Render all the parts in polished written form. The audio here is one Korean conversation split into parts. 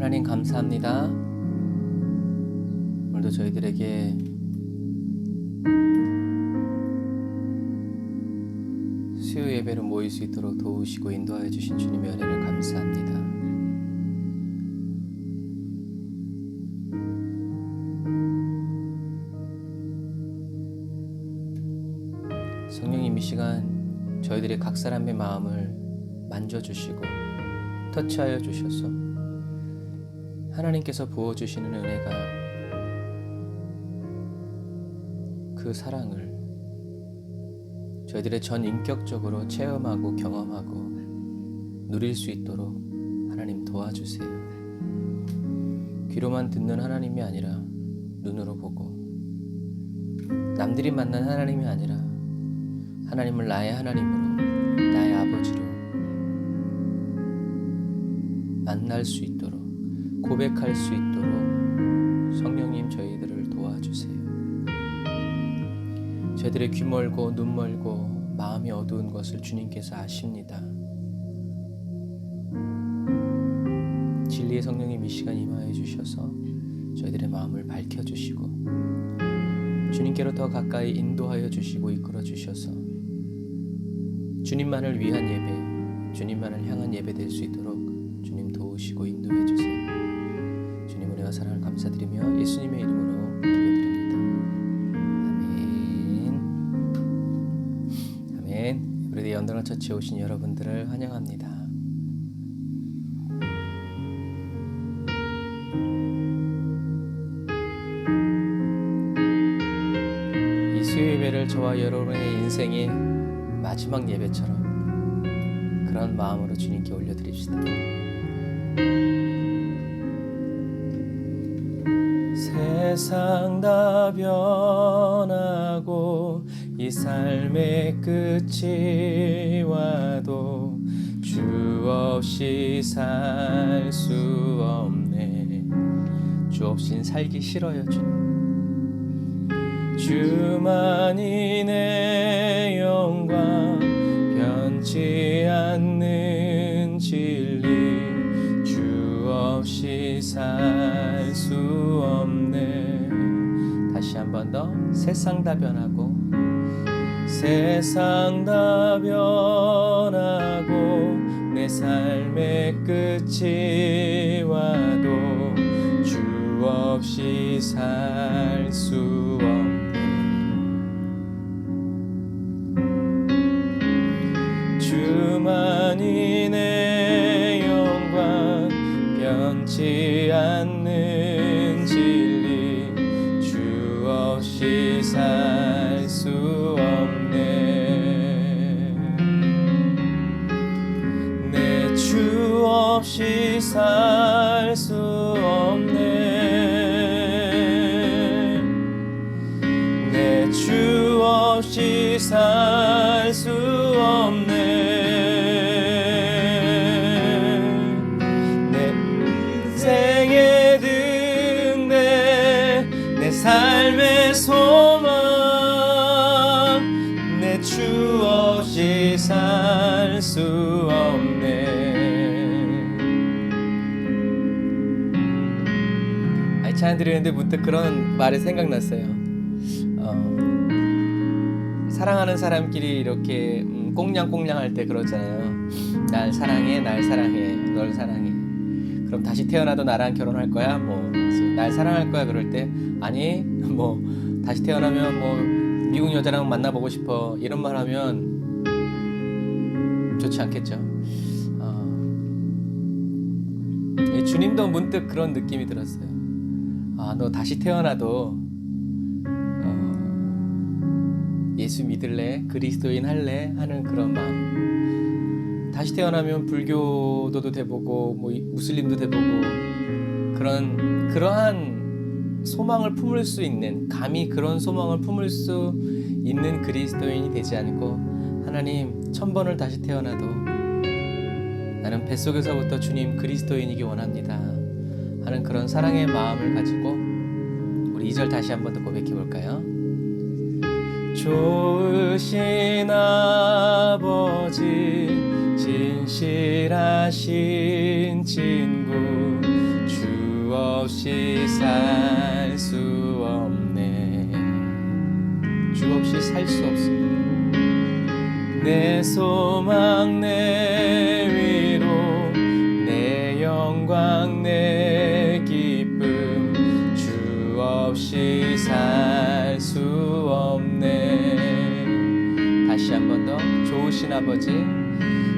하나님 감사합니다. 오늘도 저희들에게 수요 예배로 모일 수 있도록 도우시고 인도하여 주신 주님의 은혜를 감사합니다. 성령님, 이 시간 저희들의 각 사람의 마음을 만져주시고 터치하여 주셔서 하나님께서 부어주시는 은혜가 그 사랑을 저희들의 전 인격적으로 체험하고 경험하고 누릴 수 있도록 하나님 도와주세요. 귀로만 듣는 하나님이 아니라 눈으로 보고, 남들이 만난 하나님이 아니라 하나님을 나의 하나님으로, 나의 아버지로 만날 수 있도록, 고백할 수 있도록 성령님 저희들을 도와주세요. 저희들의 귀 멀고 눈 멀고 마음이 어두운 것을 주님께서 아십니다. 진리의 성령님 이 시간 임하여 주셔서 저희들의 마음을 밝혀주시고 주님께로 더 가까이 인도하여 주시고 이끌어 주셔서 주님만을 위한 예배, 주님만을 향한 예배 될 수 있도록 주님 도우시고 인도해 주세요. 주님 은혜와 사랑을 감사드리며 예수님의 이름으로 기도드립니다. 아멘. 아멘. 우리 연단을 처치에 오신 여러분들을 환영합니다. 이 수요 예배를 저와 여러분의 인생의 마지막 예배처럼 그런 마음으로 주님께 올려드립시다. 세상 다 변하고 이 삶의 끝이 와도 주 없이 살 수 없네. 주 없인 살기 싫어요. 주님, 주만이 내 영광, 변치 않는 진리, 주 없이 살 수 없네. 다시 한 번 더. 세상 다 변하고, 세상 다 변하고 내 삶의 끝이 와도 주 없이 살 수 없네. 주만이 내 영광, 변치 않는 진리, 주 없이 살 수 없네. 내 주 없이 살 수 없네. 내 주 없이 살 수 없네. 삶의 소망, 내 주 없이 살 수 없네. 찬양 드리는데 문득 그런 말이 생각났어요. 사랑하는 사람끼리 이렇게 꽁냥꽁냥 할 때 그러잖아요. 날 사랑해, 날 사랑해, 널 사랑해. 그럼 다시 태어나도 나랑 결혼할 거야? 날 사랑할 거야? 그럴 때 아니, 다시 태어나면 미국 여자랑 만나보고 싶어, 이런 말 하면 좋지 않겠죠. 주님도 문득 그런 느낌이 들었어요. 너 다시 태어나도 예수 믿을래? 그리스도인 할래? 하는 그런 마음. 다시 태어나면 불교도도 돼보고 무슬림도 돼보고 그러한 소망을 품을 수 있는, 감히 그런 소망을 품을 수 있는 그리스도인이 되지 않고, 하나님 1000번을 다시 태어나도 나는 뱃속에서부터 주님 그리스도인이기 원합니다 하는 그런 사랑의 마음을 가지고 우리 2절 다시 한 번 더 고백해 볼까요? 좋으신 아버지, 진실하신 친구, 주 없이 살 수 없네. 주 없이 살 수 없습니다. 내 소망 내 위로 내 영광 내 기쁨 주 없이 살 수 없네. 다시 한 번 더. 좋으신 아버지,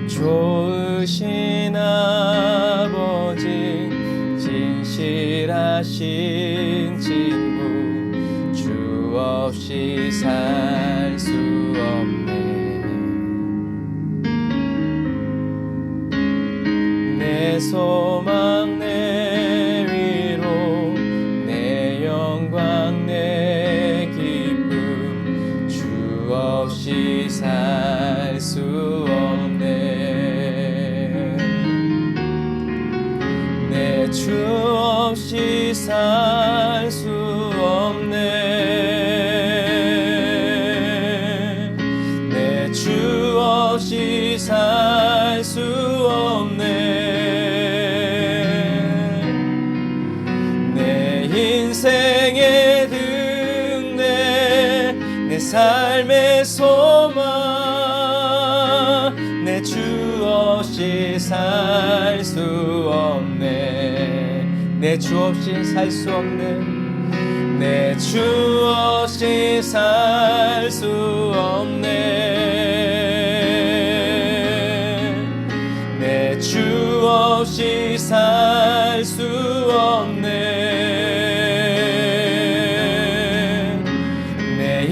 좋으신 아버지, 진실하신 친구 주 없이 살 수 없네. 내 소망 내 위로 내 영광 내 기쁨 주 없이 살 수 없네. 내 주 없이 살 수 없네. 내 주 없이 살 수 없네. 인생의 등대 내 삶의 소망 내 주 없이 살 수 없네. 내 주 없이 살 수 없네. 내 주 없이 살 수 없네. 내 주 없이 살 수 없네.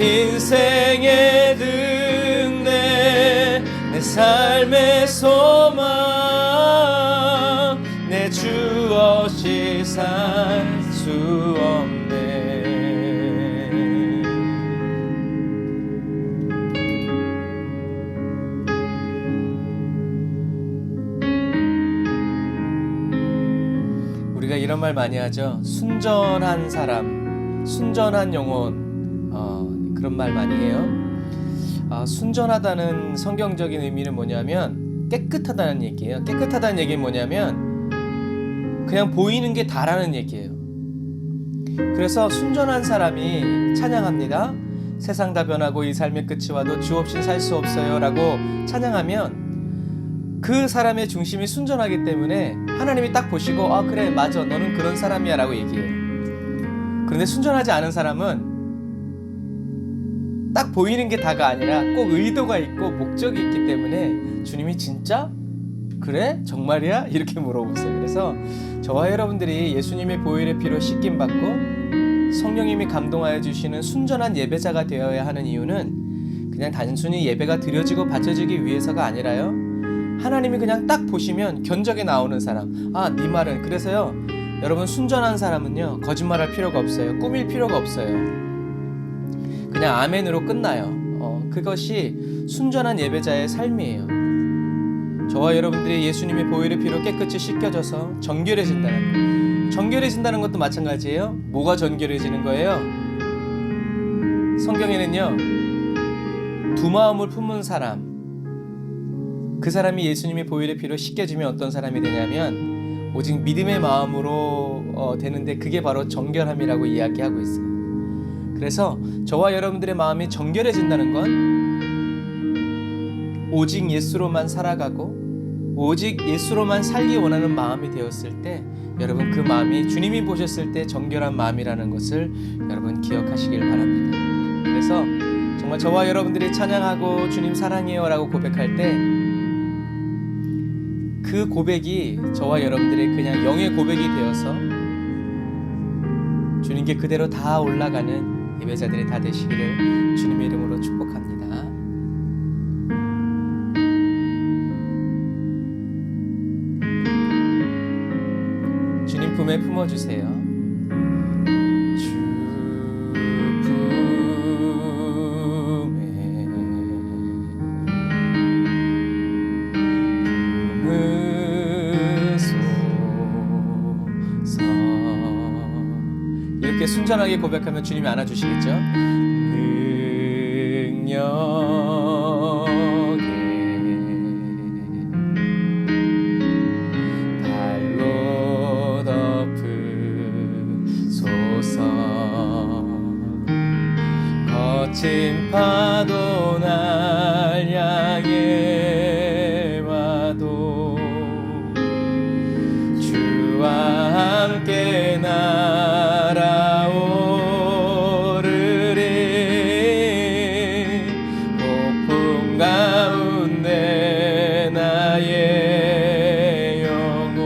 인생의 등대 내 삶의 소망 내 주 없이 살 수 없네. 우리가 이런 말 많이 하죠. 순전한 사람, 순전한 영혼, 그런 말 많이 해요. 순전하다는 성경적인 의미는 뭐냐면 깨끗하다는 얘기예요. 깨끗하다는 얘기는 뭐냐면 그냥 보이는 게 다라는 얘기예요. 그래서 순전한 사람이 찬양합니다. 세상 다 변하고 이 삶의 끝이 와도 주 없이 살 수 없어요 라고 찬양하면 그 사람의 중심이 순전하기 때문에 하나님이 딱 보시고 아 그래 맞아 너는 그런 사람이야 라고 얘기해요. 그런데 순전하지 않은 사람은 딱 보이는 게 다가 아니라 꼭 의도가 있고 목적이 있기 때문에 주님이 진짜? 그래? 정말이야? 이렇게 물어보세요. 그래서 저와 여러분들이 예수님의 보혈의 피로 씻김받고 성령님이 감동하여 주시는 순전한 예배자가 되어야 하는 이유는 그냥 단순히 예배가 드려지고 바쳐지기 위해서가 아니라요. 하나님이 그냥 딱 보시면 견적에 나오는 사람. 아, 네 말은. 그래서요. 여러분 순전한 사람은요. 거짓말할 필요가 없어요. 꾸밀 필요가 없어요. 그냥 아멘으로 끝나요. 그것이 순전한 예배자의 삶이에요. 저와 여러분들이 예수님의 보혈의 피로 깨끗이 씻겨져서 정결해진다는 것도 마찬가지예요. 뭐가 정결해지는 거예요? 성경에는요. 두 마음을 품은 사람, 그 사람이 예수님의 보혈의 피로 씻겨지면 어떤 사람이 되냐면 오직 믿음의 마음으로 되는데 그게 바로 정결함이라고 이야기하고 있어요. 그래서 저와 여러분들의 마음이 정결해진다는 건 오직 예수로만 살아가고 오직 예수로만 살기 원하는 마음이 되었을 때 여러분 그 마음이 주님이 보셨을 때 정결한 마음이라는 것을 여러분 기억하시길 바랍니다. 그래서 정말 저와 여러분들이 찬양하고 주님 사랑해요 라고 고백할 때 그 고백이 저와 여러분들의 그냥 영의 고백이 되어서 주님께 그대로 다 올라가는 예배자들이 다 되시기를 주님의 이름으로 축복합니다. 주님 품에 품어주세요. 이렇게 순전하게 고백하면 주님이 안아주시겠죠? 능력에 발로 덮은 파도 날 향해 와도 주와 함께 날아오르리. 폭풍 가운데 나의 영혼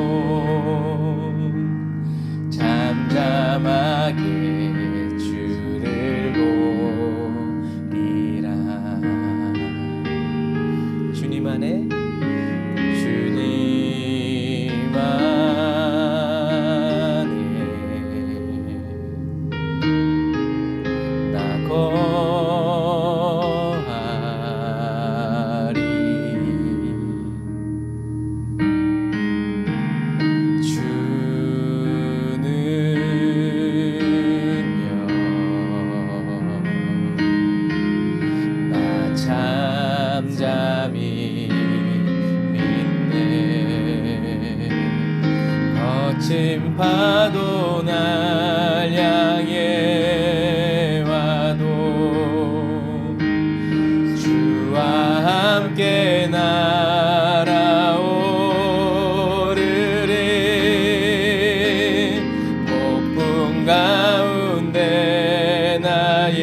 잠잠하게 주를 보리라. 주님 안에 나 거하리. 주는요 나 잠잠히 믿네. 거친 파도 날 향해 와도 주와 함께 날아오르리. 폭풍 가운데 나의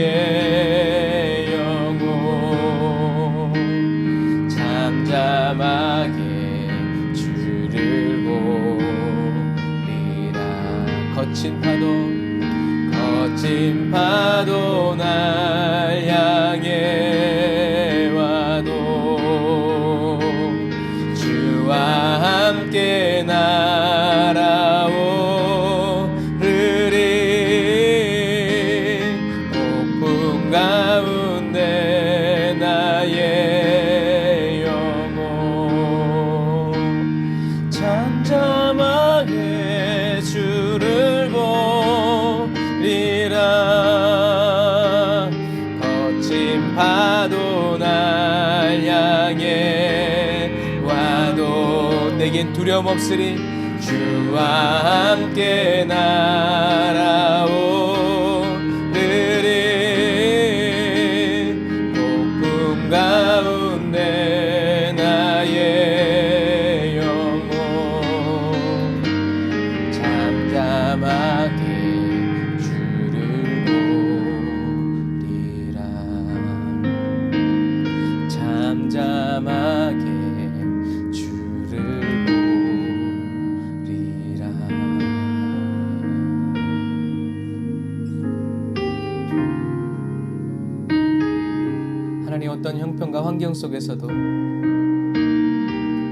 영혼 잠잠하게 주를 보리라. 거친 파도 날 향해 와도 주와 함께 날아오르리. 폭풍 가운데 나의 영혼 잠잠하게 주를 보리라. 거친 파도 날 향해 와도 내겐 두려움 없으리. 주와 함께 날아오르리. 폭풍 가운데 나의 영혼 잠잠하게 주를 보리라. 잠잠하게 주를 보리라. 하나님, 어떤 형편과 환경 속에서도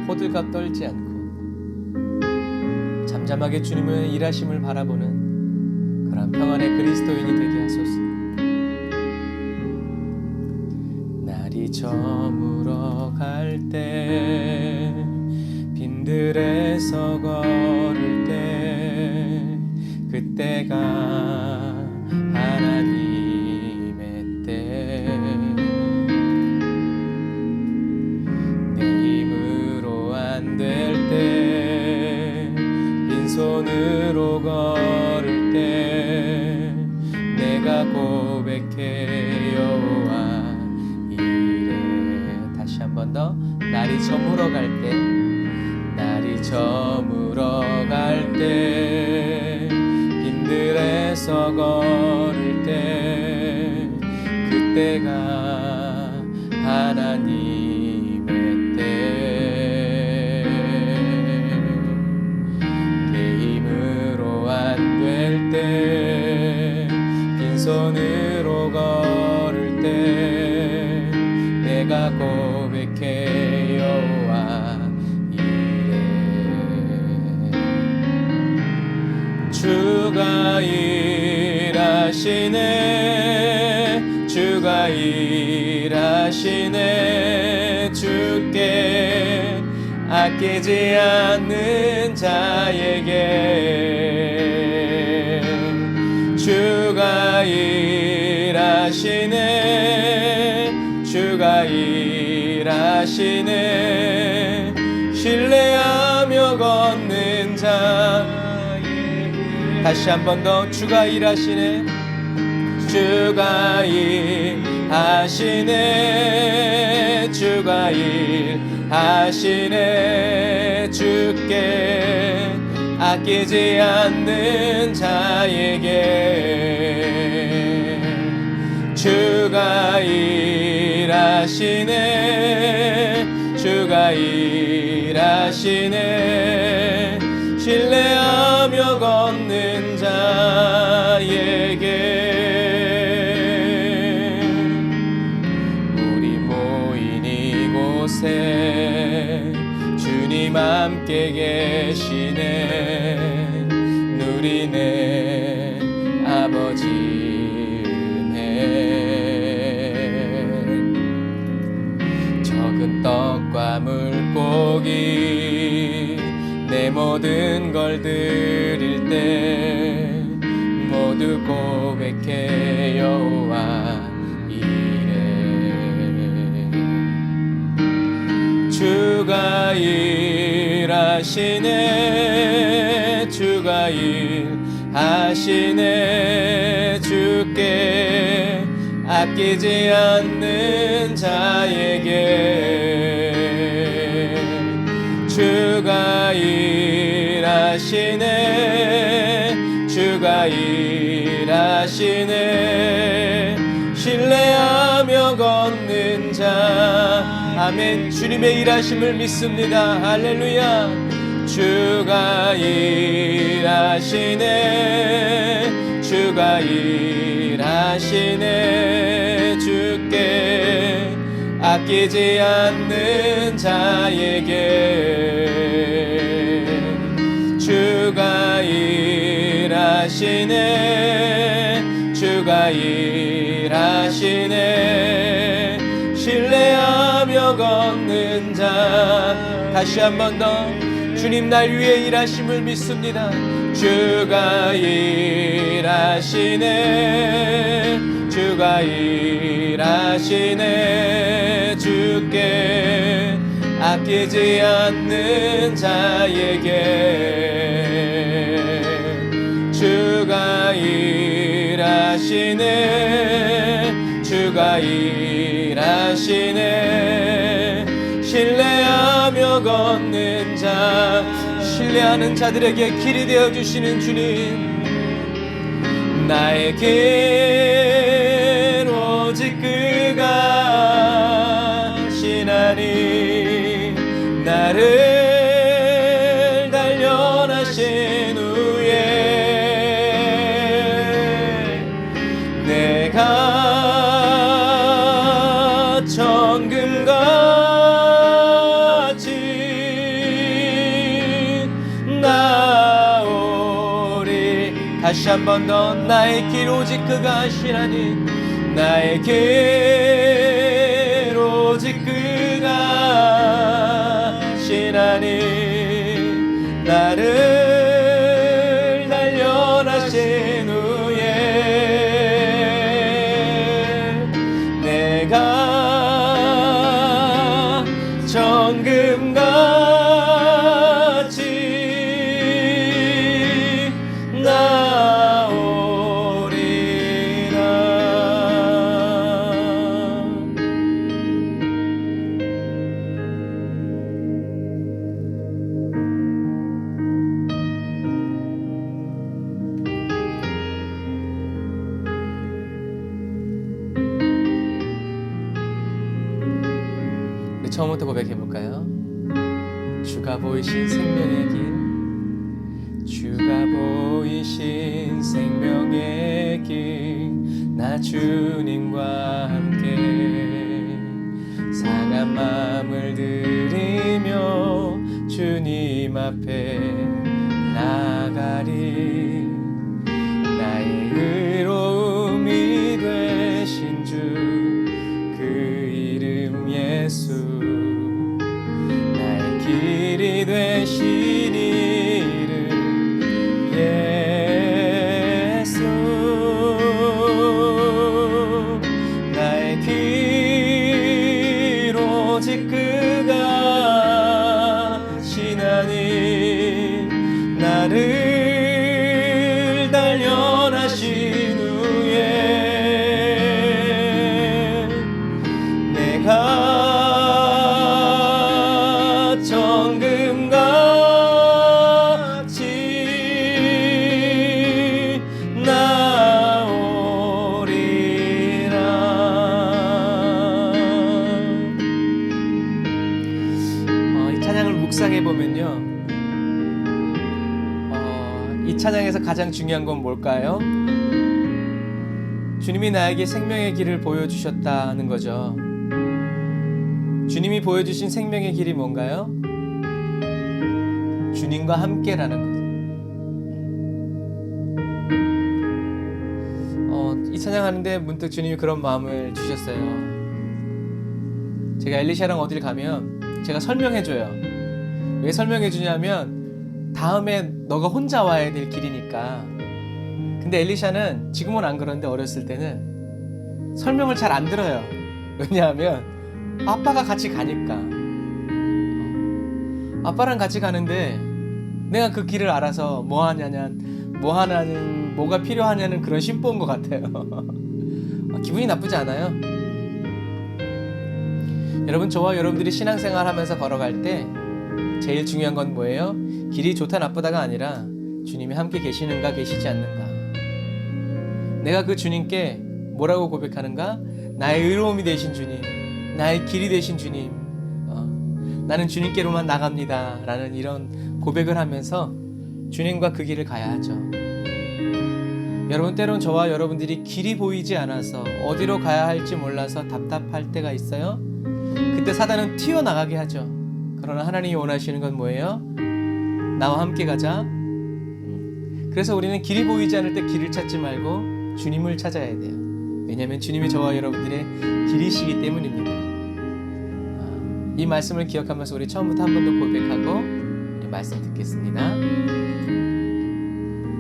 호들갑 떨지 않고 잠잠하게 주님의 일하심을 바라보는 그런 평안의 그리스도인이 되게 하소서. 날이 저물어 갈 때, 빈들에서 걸을 때, 그때가 하나님의 때. 내 힘으로 안 될 때, 빈손으로 걸을 때, 내가 고백해 여호와 이래. 다시 한 번 더. 날이 저물어 갈 때, 날이 저물어 갈 때, 빈들에서 걸을 때, 그때가 하나님의 때. 내 힘으로 안 될 때, 빈손으로 걸을 때, 내가 고백해 여호와 이래. 주가 일하시네, 주가 일하시네. 주께 아끼지 않는 자에게 주가 일하시네, 주가 일하시네. 신뢰하며 걷는 자에게. 다시 한 번 더. 주가 일하시네, 주가 일하시네 주가 일하시네 주께 아끼지 않는 자에게 주가 일하시네 주가 일하시네 신뢰하며 걷는 자에게 우리 모인 이곳에 주님 함께 계시네 누리네 아버지 은혜 적은 떡과 물고기 내 모든 걸 드릴 때 모두 고백해 여호와 이래 주가 일하시네 주가 일하시네 주께 아끼지 않는 자에게 주가 일하시네 주가 일하시네 신뢰하며 걷는 자 아멘 주님의 일하심을 믿습니다 할렐루야 주가 일하시네 주가 일하시네 주께 아끼지 않는 자에게 주가 일하시네 주가 일하시네 신뢰하며 걷는 자 다시 한 번 더 주님 날 위해 일하심을 믿습니다 주가 일하시네 주가 일하시네 주께 아끼지 않는 자에게 주가 일하시네 주가 일하시네 신뢰하며 걷는 자 신뢰하는 자들에게 길이 되어주시는 주님 나의 길 오직 그가 신하니 나를 단련하신 후에 내가 정금같이 나오리 다시 한 번 더 나의 길 오직 그가 신하니 나의 길 오직 그가 신하니 나를 단련하신 후에 내가 정금같이 처음부터 고백해볼까요? 주가 보이신 생명의 길 주가 보이신 생명의 길 나 주님과 함께 상한 마음을 들이며 주님 앞에 나가리 나의 의로움이 되신 주 그 이름 예수 나의 길이 되신 이름 예수 나의 이 찬양에서 가장 중요한 건 뭘까요? 주님이 나에게 생명의 길을 보여주셨다는 거죠. 주님이 보여주신 생명의 길이 뭔가요? 주님과 함께라는 거죠. 이 찬양하는데 문득 주님이 그런 마음을 주셨어요. 제가 엘리샤랑 어딜 가면 제가 설명해줘요. 왜 설명해주냐면 다음에 너가 혼자 와야 될 길이니까. 근데 엘리샤는 지금은 안 그런데 어렸을 때는 설명을 잘 안 들어요. 왜냐하면 아빠가 같이 가니까. 아빠랑 같이 가는데 내가 그 길을 알아서 뭐가 필요하냐는 그런 심보인 것 같아요. 기분이 나쁘지 않아요? 여러분, 저와 여러분들이 신앙생활 하면서 걸어갈 때 제일 중요한 건 뭐예요? 길이 좋다 나쁘다가 아니라 주님이 함께 계시는가 계시지 않는가. 내가 그 주님께 뭐라고 고백하는가? 나의 의로움이 되신 주님, 나의 길이 되신 주님, 나는 주님께로만 나갑니다 라는 이런 고백을 하면서 주님과 그 길을 가야 하죠. 여러분, 때론 저와 여러분들이 길이 보이지 않아서 어디로 가야 할지 몰라서 답답할 때가 있어요. 그때 사단은 튀어나가게 하죠. 그러나 하나님이 원하시는 건 뭐예요? 나와 함께 가자. 그래서 우리는 길이 보이지 않을 때 길을 찾지 말고 주님을 찾아야 돼요. 왜냐하면 주님이 저와 여러분들의 길이시기 때문입니다. 이 말씀을 기억하면서 우리 처음부터 한 번 더 고백하고 우리 말씀 듣겠습니다.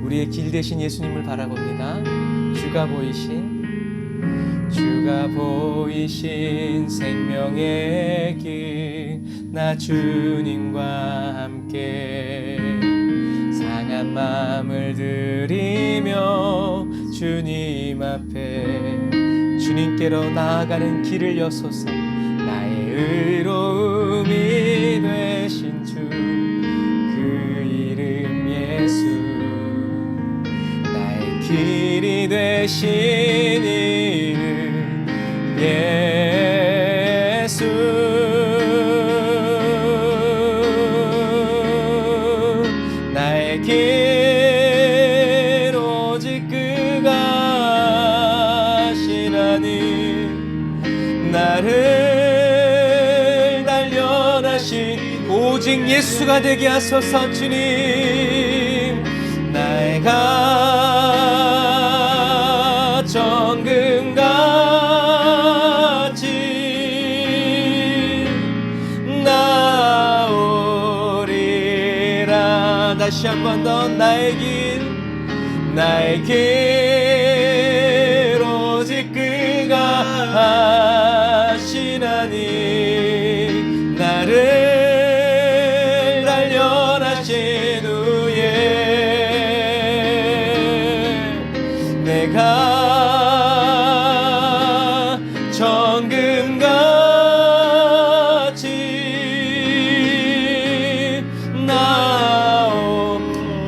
우리의 길 되신 예수님을 바라봅니다. 주가 보이신 생명의 길, 나 주님과 함께 상한 마음을 드리며 주님 앞에 주님께로 나아가는 길을 여소서. 나의 의로움이 되신 주, 그 이름 예수, 나의 길이 되신 이름 예수. 나의 길 오직 그가 하시나니, 나를 단련하신 오직 예수가 되게 하소서. 주님, 나의 가 정금같이 나오리라. 다시 한 번 더. 나의 길 오직 그가 하시나니, 나를 단련하신 후에 내가 정금같이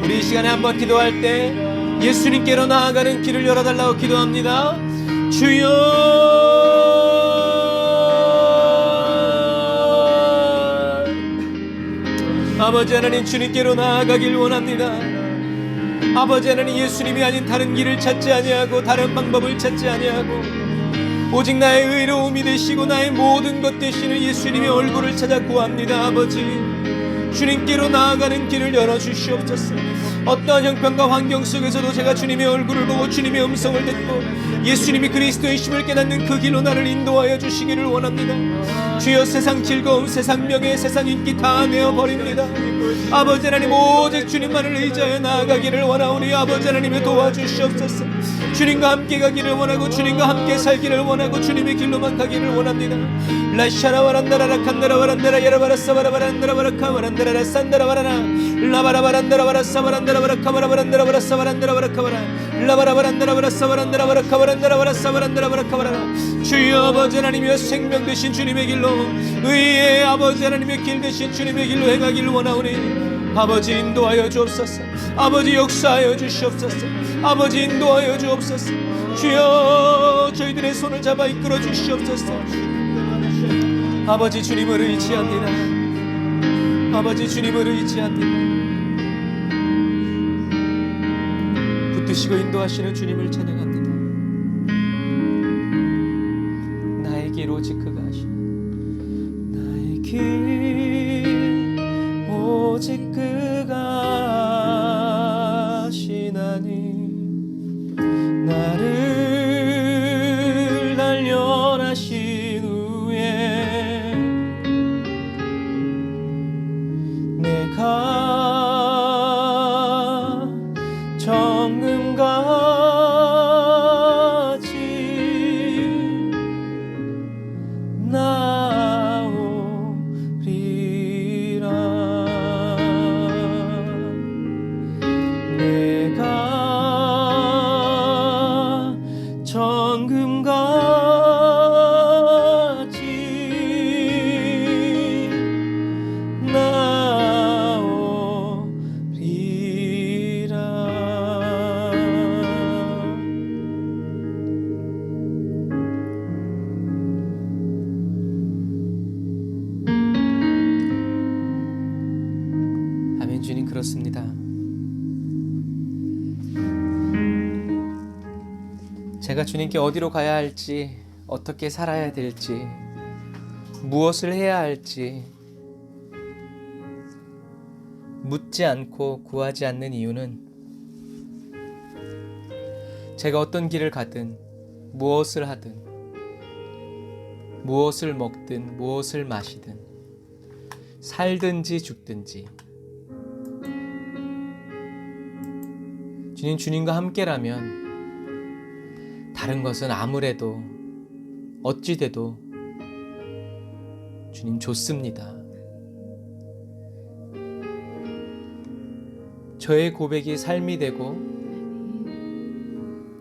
우리 이 시간에 한번 기도할 때 예수님께로 나아가는 길을 열어달라고 기도합니다. 주여, 아버지 하나님, 주님께로 나아가길 원합니다. 아버지 하나님, 예수님이 아닌 다른 길을 찾지 아니하고 다른 방법을 찾지 아니하고 오직 나의 의로움이 되시고 나의 모든 것 되시는 예수님의 얼굴을 찾아 구합니다. 아버지, 주님께로 나아가는 길을 열어주시옵소서. 어떠한 형편과 환경 속에서도 제가 주님의 얼굴을 보고 주님의 음성을 듣고 예수님이 그리스도이심을 깨닫는 그 길로 나를 인도하여 주시기를 원합니다. 주여, 세상 즐거움, 세상 명예, 세상 인기 다 내어버립니다. 아버지 하나님, 오직 주님만을 의지하여 나아가기를 원하오니 아버지 하나님을 도와주시옵소서. 주님과 함께 가기를 원하고 주님과 함께 살기를 원하고 주님의 길로만 가기를 원합니다. 라샤라와란다라라 칸다라와란다라 야라바라사바라바란다라바라카바란다라라 산다라바라나 라바라바란다라바라사바란다라바라카바라바란다라바라사바란다라바라카바라 라바라바란다라바라사바란다라바라카바란다라바라카바라라. 주여, 아버지 하나님이여 생명 되신 주님의 길로, 의의 아버지 하나님의 길 되신 주님의 길로 행하기를 원하오니 아버지 인도하여 주옵소서. 아버지 역사하여 주시옵소서. 아버지 인도하여 주옵소서. 주여, 저희들의 손을 잡아 이끌어 주시옵소서. 아버지, 주님을 의지합니다. 아버지, 주님을 의지합니다. 붙드시고 인도하시는 주님을 찬양합니다. 나의 길 오직 그가 하시는 나의 길 오직 그가 하시나니 나를 단련하신 후에 내가 정금같이 나오리라. 내가 정금같이 아멘. 주님, 그렇습니다. 제가 주님께 어디로 가야 할지, 어떻게 살아야 될지, 무엇을 해야 할지 묻지 않고 구하지 않는 이유는 제가 어떤 길을 가든 무엇을 하든 무엇을 먹든 무엇을 마시든 살든지 죽든지 주님과 함께라면 다른 것은 아무래도 어찌 돼도 주님 좋습니다. 저의 고백이 삶이 되고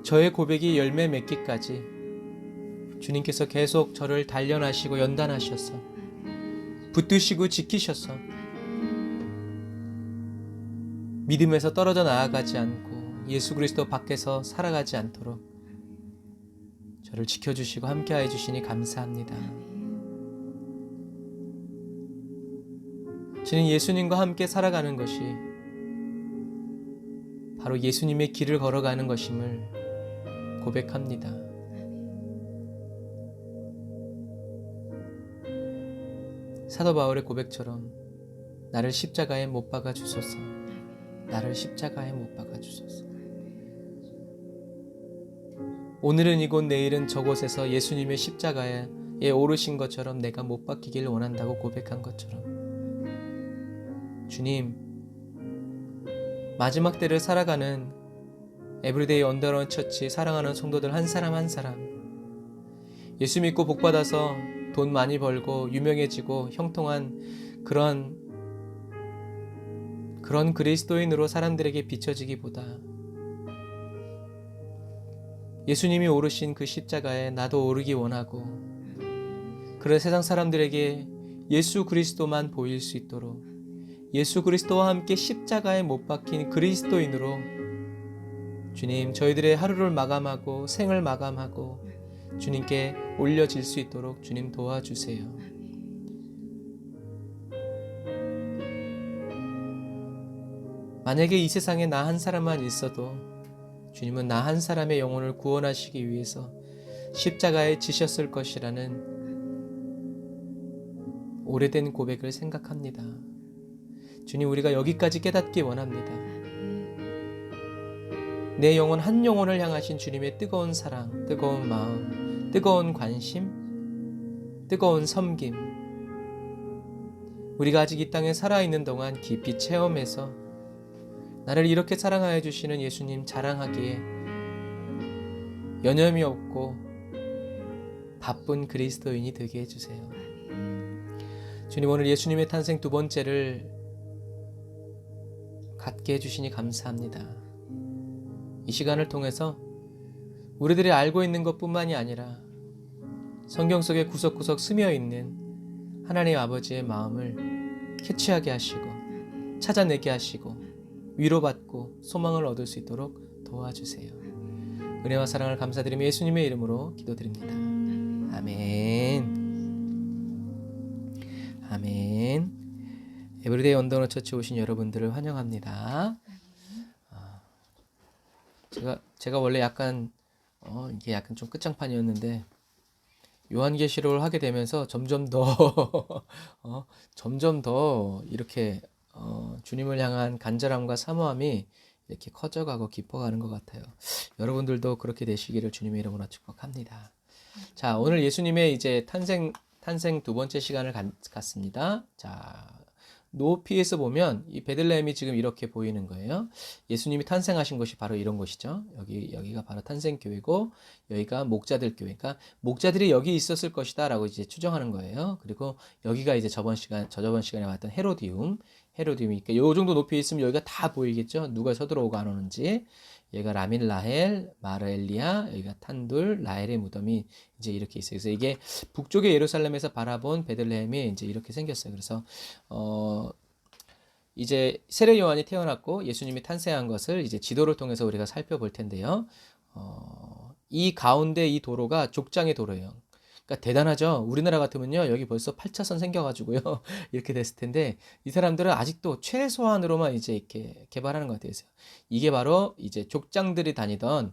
저의 고백이 열매 맺기까지 주님께서 계속 저를 단련하시고 연단하셔서 붙드시고 지키셔서 믿음에서 떨어져 나아가지 않고 예수 그리스도 밖에서 살아가지 않도록 저를 지켜주시고 함께해 주시니 감사합니다. 저는 예수님과 함께 살아가는 것이 바로 예수님의 길을 걸어가는 것임을 고백합니다. 사도 바울의 고백처럼 나를 십자가에 못 박아 주소서. 나를 십자가에 못 박아 주소서. 오늘은 이곳 내일은 저곳에서 예수님의 십자가에 오르신 것처럼 내가 못 박히길 원한다고 고백한 것처럼 주님, 마지막 때를 살아가는 에브리데이 언더런 처치 사랑하는 성도들 한 사람 한 사람 예수 믿고 복받아서 돈 많이 벌고 유명해지고 형통한 그런 그리스도인으로 사람들에게 비춰지기보다 예수님이 오르신 그 십자가에 나도 오르기 원하고 그런 세상 사람들에게 예수 그리스도만 보일 수 있도록 예수 그리스도와 함께 십자가에 못 박힌 그리스도인으로 주님, 저희들의 하루를 마감하고 생을 마감하고 주님께 올려질 수 있도록 주님 도와주세요. 만약에 이 세상에 나 한 사람만 있어도 주님은 나 한 사람의 영혼을 구원하시기 위해서 십자가에 지셨을 것이라는 오래된 고백을 생각합니다. 주님, 우리가 여기까지 깨닫기 원합니다. 내 영혼 한 영혼을 향하신 주님의 뜨거운 사랑, 뜨거운 마음, 뜨거운 관심, 뜨거운 섬김 우리가 아직 이 땅에 살아있는 동안 깊이 체험해서 나를 이렇게 사랑하여 주시는 예수님 자랑하기에 여념이 없고 바쁜 그리스도인이 되게 해주세요. 주님, 오늘 예수님의 탄생 두 번째를 갖게 해주시니 감사합니다. 이 시간을 통해서 우리들이 알고 있는 것뿐만이 아니라 성경 속에 구석구석 스며있는 하나님 아버지의 마음을 캐치하게 하시고 찾아내게 하시고 위로받고 소망을 얻을 수 있도록 도와주세요. 은혜와 사랑을 감사드리며 예수님의 이름으로 기도드립니다. 아멘. 아멘. 에브리데이 언더너 처치 오신 여러분들을 환영합니다. 제가 원래 약간 이게 약간 좀 끝장판이었는데 요한계시록을 하게 되면서 점점 더 점점 더 이렇게 주님을 향한 간절함과 사모함이 이렇게 커져가고 깊어가는 것 같아요. 여러분들도 그렇게 되시기를 주님의 이름으로 축복합니다. 자, 오늘 예수님의 이제 탄생 두 번째 시간을 갖습니다. 자, 높이에서 보면 이 베들레헴이 지금 이렇게 보이는 거예요. 예수님이 탄생하신 곳이 바로 이런 곳이죠. 여기가 바로 탄생교회고, 여기가 목자들 교회. 그러니까 목자들이 여기 있었을 것이다라고 이제 추정하는 거예요. 그리고 여기가 이제 저저번 시간에 봤던 헤로디움이, 그러니까 요 정도 높이에 있으면 여기가 다 보이겠죠. 누가 서들어오고 안 오는지. 여기가 라밀 라헬, 마르엘리아, 여기가 탄둘, 라헬의 무덤이 이제 이렇게 있어요. 그래서 이게 북쪽의 예루살렘에서 바라본 베들레헴이 이제 이렇게 생겼어요. 그래서 이제 세례 요한이 태어났고 예수님이 탄생한 것을 이제 지도를 통해서 우리가 살펴볼 텐데요. 이 가운데 이 도로가 족장의 도로예요. 그러니까 대단하죠. 우리나라 같으면요, 여기 벌써 8차선 생겨가지고요, 이렇게 됐을 텐데, 이 사람들은 아직도 최소한으로만 이제 이렇게 개발하는 것 같아요. 이게 바로 이제 족장들이 다니던,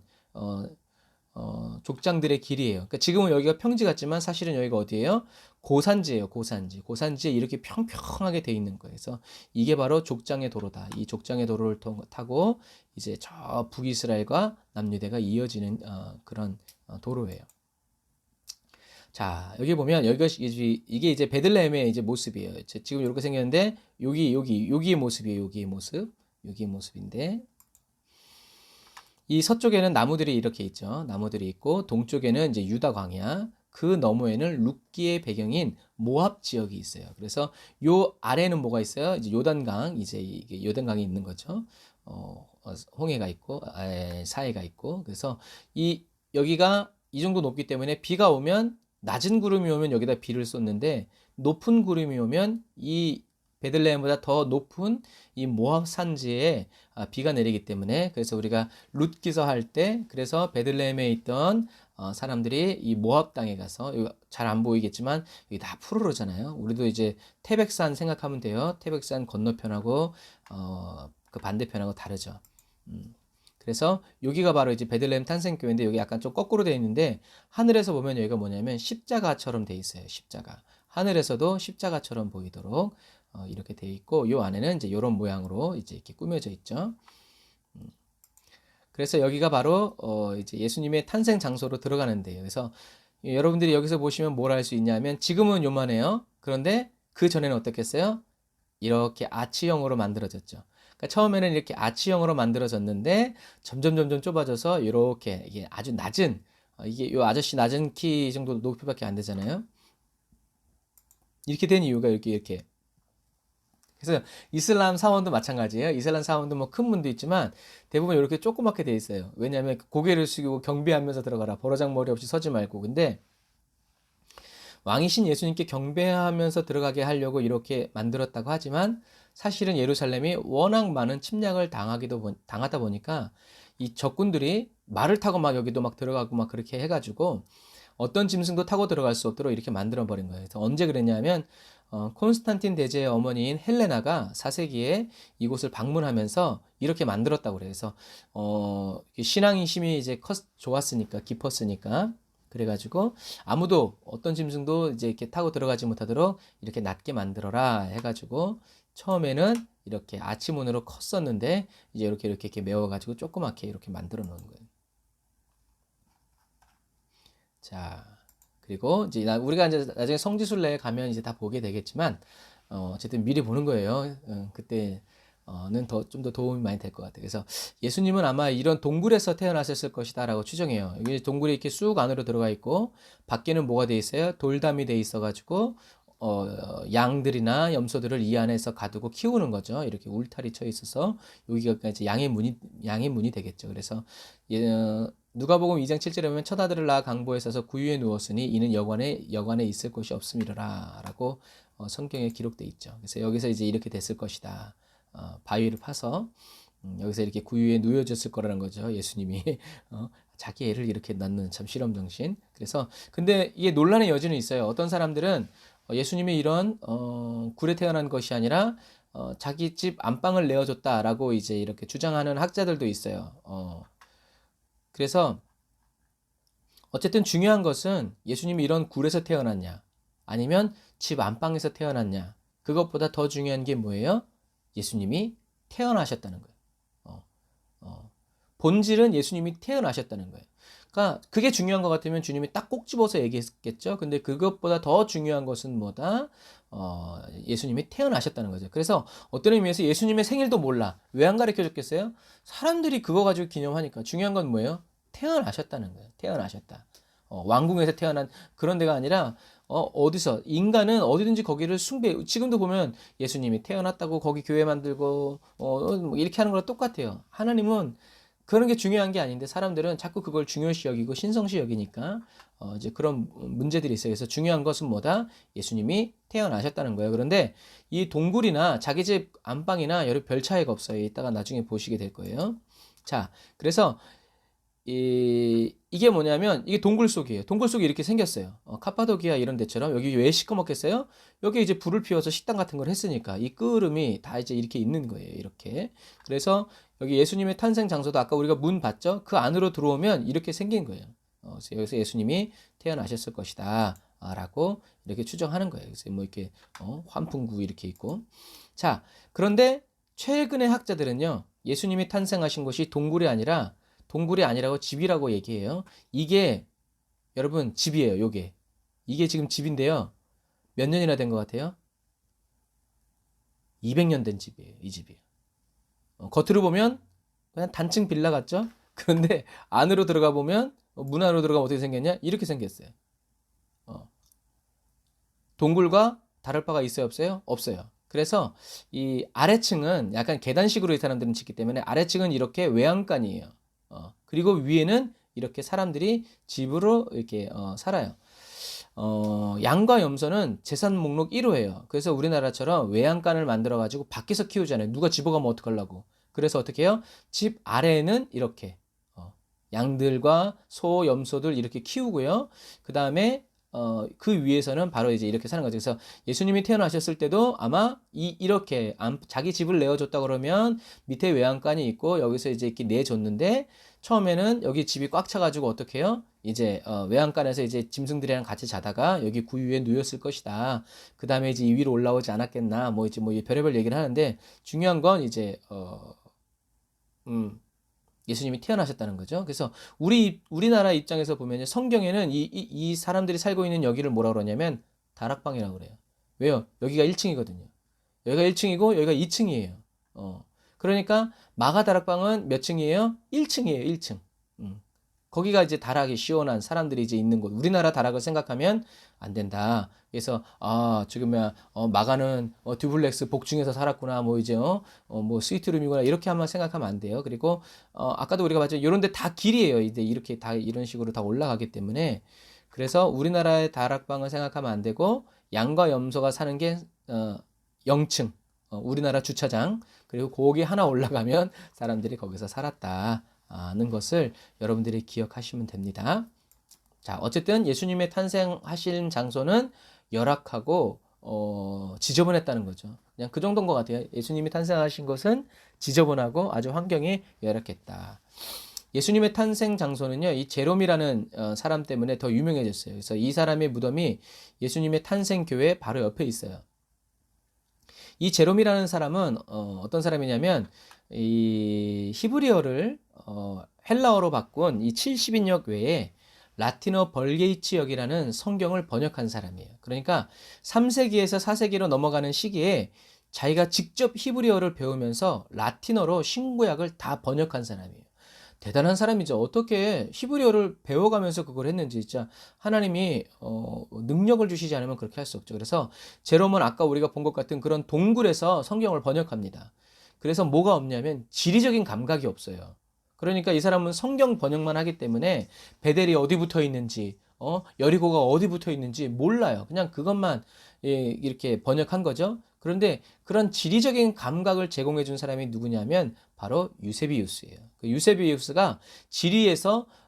족장들의 길이에요. 그러니까 지금은 여기가 평지 같지만 사실은 여기가 어디예요? 고산지예요, 고산지. 고산지에 이렇게 평평하게 돼 있는 거예요. 그래서 이게 바로 족장의 도로다. 이 족장의 도로를 타고 이제 저 북이스라엘과 남유대가 이어지는 그런 도로예요. 자, 여기 보면 이게 이제 베들레헴의 이제 모습이에요. 지금 이렇게 생겼는데 여기의 모습이에요. 여기의 모습인데 이 서쪽에는 나무들이 이렇게 있죠. 나무들이 있고 동쪽에는 이제 유다 광야, 그 너머에는 룻기의 배경인 모압 지역이 있어요. 그래서 요 아래는 뭐가 있어요? 이제 요단강, 이제 이게 요단강이 있는 거죠. 홍해가 있고 사해가 있고, 그래서 여기가 이 정도 높기 때문에 비가 오면 낮은 구름이 오면 여기다 비를 쏟는데 높은 구름이 오면 이 베들레헴보다 더 높은 이 모압 산지에 비가 내리기 때문에, 그래서 우리가 룻기서 할 때 그래서 베들레헴에 있던 사람들이 이 모압 땅에 가서, 잘 안 보이겠지만 여기 다 푸르르잖아요. 우리도 이제 태백산 생각하면 돼요. 태백산 건너편하고 그 반대편하고 다르죠. 그래서 여기가 바로 이제 베들레헴 탄생교회인데, 여기 약간 좀 거꾸로 되어 있는데 하늘에서 보면 여기가 뭐냐면 십자가처럼 되어 있어요. 십자가. 하늘에서도 십자가처럼 보이도록 이렇게 되어 있고, 요 안에는 이제 이런 모양으로 이제 이렇게 꾸며져 있죠. 그래서 여기가 바로 이제 예수님의 탄생 장소로 들어가는데요. 그래서 여러분들이 여기서 보시면 뭘 알 수 있냐면, 지금은 요만해요. 그런데 그 전에는 어떻겠어요? 이렇게 아치형으로 만들어졌죠. 그러니까 처음에는 이렇게 아치형으로 만들어졌는데 점점 좁아져서 이렇게, 이게 아주 낮은, 이게 요 아저씨 낮은 키 정도 높이밖에 안 되잖아요. 이렇게 된 이유가 이렇게. 그래서 이슬람 사원도 마찬가지예요. 이슬람 사원도 뭐 큰 문도 있지만 대부분 이렇게 조그맣게 돼 있어요. 왜냐하면 고개를 숙이고 경배하면서 들어가라. 버르장머리 없이 서지 말고. 근데 왕이신 예수님께 경배하면서 들어가게 하려고 이렇게 만들었다고 하지만, 사실은 예루살렘이 워낙 많은 침략을 당하다 보니까 이 적군들이 말을 타고 막 여기도 막 들어가고 막 그렇게 해가지고 어떤 짐승도 타고 들어갈 수 없도록 이렇게 만들어 버린 거예요. 그래서 언제 그랬냐면 콘스탄틴 대제의 어머니인 헬레나가 4세기에 이곳을 방문하면서 이렇게 만들었다고 그래요. 그래서 신앙의 힘이 이제 좋았으니까, 깊었으니까, 그래가지고 아무도 어떤 짐승도 이제 이렇게 타고 들어가지 못하도록 이렇게 낮게 만들어라 해가지고, 처음에는 이렇게 아치문으로 컸었는데 이제 이렇게 메워가지고 조그맣게 이렇게 만들어 놓은 거예요. 자, 그리고 이제 우리가 이제 나중에 성지순례에 가면 이제 다 보게 되겠지만, 어쨌든 미리 보는 거예요. 그때는 좀 더 도움이 많이 될 것 같아요. 그래서 예수님은 아마 이런 동굴에서 태어나셨을 것이다라고 추정해요. 여기 동굴이 이렇게 쑥 안으로 들어가 있고, 밖에는 뭐가 돼 있어요? 돌담이 돼 있어가지고 양들이나 염소들을 이 안에서 가두고 키우는 거죠. 이렇게 울타리 쳐 있어서 여기가 이제 양의 문이 되겠죠. 그래서 누가복음 2장 7절에 보면 첫 아들을 낳아 강보에 있어서 구유에 누웠으니 이는 여관에 있을 곳이 없음이라라고 성경에 기록돼 있죠. 그래서 여기서 이제 이렇게 됐을 것이다. 바위를 파서 여기서 이렇게 구유에 누워졌을 거라는 거죠. 예수님이 자기 애를 이렇게 낳는 참 실험 정신. 그래서 근데 이게 논란의 여지는 있어요. 어떤 사람들은 예수님이 이런 굴에 태어난 것이 아니라 자기 집 안방을 내어줬다라고 이제 이렇게 주장하는 학자들도 있어요. 그래서 어쨌든 중요한 것은 예수님이 이런 굴에서 태어났냐, 아니면 집 안방에서 태어났냐, 그것보다 더 중요한 게 뭐예요? 예수님이 태어나셨다는 거예요. 어, 본질은 예수님이 태어나셨다는 거예요. 그러니까 그게 중요한 것 같으면 주님이 딱 꼭 집어서 얘기했겠죠. 근데 그것보다 더 중요한 것은 뭐다? 예수님이 태어나셨다는 거죠. 그래서 어떤 의미에서 예수님의 생일도 몰라. 왜 안 가르쳐 줬겠어요? 사람들이 그거 가지고 기념하니까. 중요한 건 뭐예요? 태어나셨다는 거예요. 태어나셨다. 왕궁에서 태어난 그런 데가 아니라 어디서 인간은 어디든지 거기를 숭배. 지금도 보면 예수님이 태어났다고 거기 교회 만들고 뭐 이렇게 하는 거랑 똑같아요. 하나님은 그런 게 중요한 게 아닌데 사람들은 자꾸 그걸 중요시 여기고 신성시 여기니까 이제 그런 문제들이 있어요. 그래서 중요한 것은 뭐다? 예수님이 태어나셨다는 거예요. 그런데 이 동굴이나 자기 집 안방이나 여러 별 차이가 없어요. 이따가 나중에 보시게 될 거예요. 자, 그래서 이게 뭐냐면 이게 동굴 속이에요. 동굴 속이 이렇게 생겼어요. 카파도키아 이런 데처럼 여기 왜 시커멓겠어요? 여기 이제 불을 피워서 식당 같은 걸 했으니까 이 끄름이 다 이제 이렇게 있는 거예요. 이렇게. 그래서 여기 예수님의 탄생 장소도 아까 우리가 문 봤죠? 그 안으로 들어오면 이렇게 생긴 거예요. 그래서 여기서 예수님이 태어나셨을 것이다. 라고 이렇게 추정하는 거예요. 그래서 뭐 이렇게 환풍구 이렇게 있고. 자, 그런데 최근의 학자들은요. 예수님이 탄생하신 곳이 동굴이 아니라고 집이라고 얘기해요. 이게 여러분 집이에요. 요게. 이게 지금 집인데요. 몇 년이나 된 것 같아요? 200년 된 집이에요. 이 집이. 겉으로 보면 그냥 단층 빌라 같죠? 그런데 안으로 들어가 보면 문 안으로 들어가면 어떻게 생겼냐? 이렇게 생겼어요. 동굴과 다를 바가 있어요? 없어요? 없어요. 그래서 이 아래층은 약간 계단식으로 이 사람들은 짓기 때문에 아래층은 이렇게 외양간이에요. 그리고 위에는 이렇게 사람들이 집으로 이렇게 살아요. 양과 염소는 재산 목록 1호예요. 그래서 우리나라처럼 외양간을 만들어 가지고 밖에서 키우잖아요. 누가 집어가면 어떡하려고. 그래서 어떻게 해요? 집 아래에는 이렇게 양들과 소, 염소들 이렇게 키우고요. 그 다음에 그 위에서는 바로 이제 이렇게 사는 거죠. 그래서 예수님이 태어나셨을 때도 아마 이렇게 자기 집을 내어줬다 그러면 밑에 외양간이 있고 여기서 이제 이렇게 내줬는데 처음에는 여기 집이 꽉 차가지고 어떻게 해요? 이제 외양간에서 이제 짐승들이랑 같이 자다가 여기 구유 위에 누웠을 것이다. 그 다음에 이제 이 위로 올라오지 않았겠나. 뭐 이제 뭐 별의별 얘기를 하는데 중요한 건 이제 예수님이 태어나셨다는 거죠. 그래서 우리나라 입장에서 보면 성경에는 이 사람들이 살고 있는 여기를 뭐라 그러냐면 다락방이라고 그래요. 왜요? 여기가 1층이거든요. 여기가 1층이고 여기가 2층이에요. 그러니까 마가 다락방은 몇 층이에요? 1층이에요. 1층. 거기가 이제 다락이 시원한 사람들이 이제 있는 곳. 우리나라 다락을 생각하면 안 된다. 그래서 지금 마가는 듀플렉스 복층에서 살았구나. 뭐 이제 뭐 스위트룸이구나. 이렇게 한번 생각하면 안 돼요. 그리고 아까도 우리가 봤죠. 이런 데 다 길이에요. 이제 이렇게 다 이런 식으로 다 올라가기 때문에 그래서 우리나라의 다락방을 생각하면 안 되고 양과 염소가 사는 게 0층. 우리나라 주차장. 그리고 거기 하나 올라가면 사람들이 거기서 살았다. 는 것을 여러분들이 기억하시면 됩니다. 자, 어쨌든 예수님의 탄생하신 장소는 열악하고 지저분했다는 거죠. 그냥 그 정도인 것 같아요. 예수님이 탄생하신 것은 지저분하고 아주 환경이 열악했다. 예수님의 탄생 장소는요, 이 제롬이라는 사람 때문에 더 유명해졌어요. 그래서 이 사람의 무덤이 예수님의 탄생 교회 바로 옆에 있어요. 이 제롬이라는 사람은 어떤 사람이냐면 이 히브리어를 헬라어로 바꾼 이 70인역 외에 라틴어 벌게이츠역이라는 성경을 번역한 사람이에요. 그러니까 3세기에서 4세기로 넘어가는 시기에 자기가 직접 히브리어를 배우면서 라틴어로 신구약을 다 번역한 사람이에요. 대단한 사람이죠. 어떻게 히브리어를 배워가면서 그걸 했는지 진짜 하나님이 능력을 주시지 않으면 그렇게 할 수 없죠. 그래서 제롬은 아까 우리가 본 것 같은 그런 동굴에서 성경을 번역합니다. 그래서 뭐가 없냐면 지리적인 감각이 없어요. 그러니까 이 사람은 성경 번역만 하기 때문에 베델이 어디 붙어 있는지, 여리고가 어디 붙어 있는지 몰라요. 그냥 그것만 이렇게 번역한 거죠. 그런데 그런 지리적인 감각을 제공해 준 사람이 누구냐면 바로 유세비우스예요. 그 유세비우스가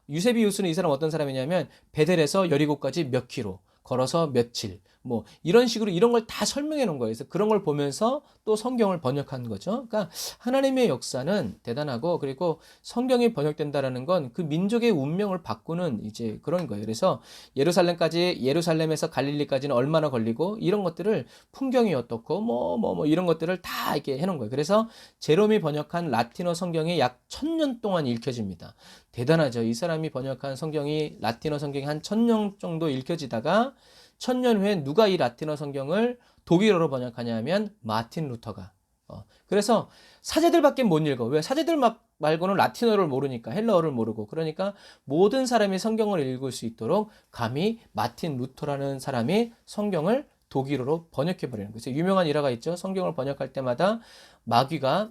유세비우스는 이 사람 어떤 사람이냐면 베델에서 여리고까지 몇 킬로, 걸어서 며칠, 뭐 이런 식으로 이런 걸 다 설명해 놓은 거예요. 그래서 그런 걸 보면서 또 성경을 번역한 거죠. 그러니까 하나님의 역사는 대단하고, 그리고 성경이 번역된다라는 건 그 민족의 운명을 바꾸는 이제 그런 거예요. 그래서 예루살렘에서 갈릴리까지는 얼마나 걸리고, 이런 것들을 풍경이 어떻고 뭐 이런 것들을 다 이렇게 해놓은 거예요. 그래서 제롬이 번역한 라틴어 성경이 약 1000년 동안 읽혀집니다. 대단하죠. 이 사람이 번역한 성경이, 라틴어 성경이 한 1000년 정도 읽혀지다가 1000년 후에 누가 이 라틴어 성경을 독일어로 번역하냐면 마틴 루터가. 그래서 사제들밖에 못 읽어. 왜? 사제들 말고는 라틴어를 모르니까, 헬라어를 모르고. 그러니까 모든 사람이 성경을 읽을 수 있도록 감히 마틴 루터라는 사람이 성경을 독일어로 번역해버리는 거예요. 그래서 유명한 일화가 있죠. 성경을 번역할 때마다 마귀가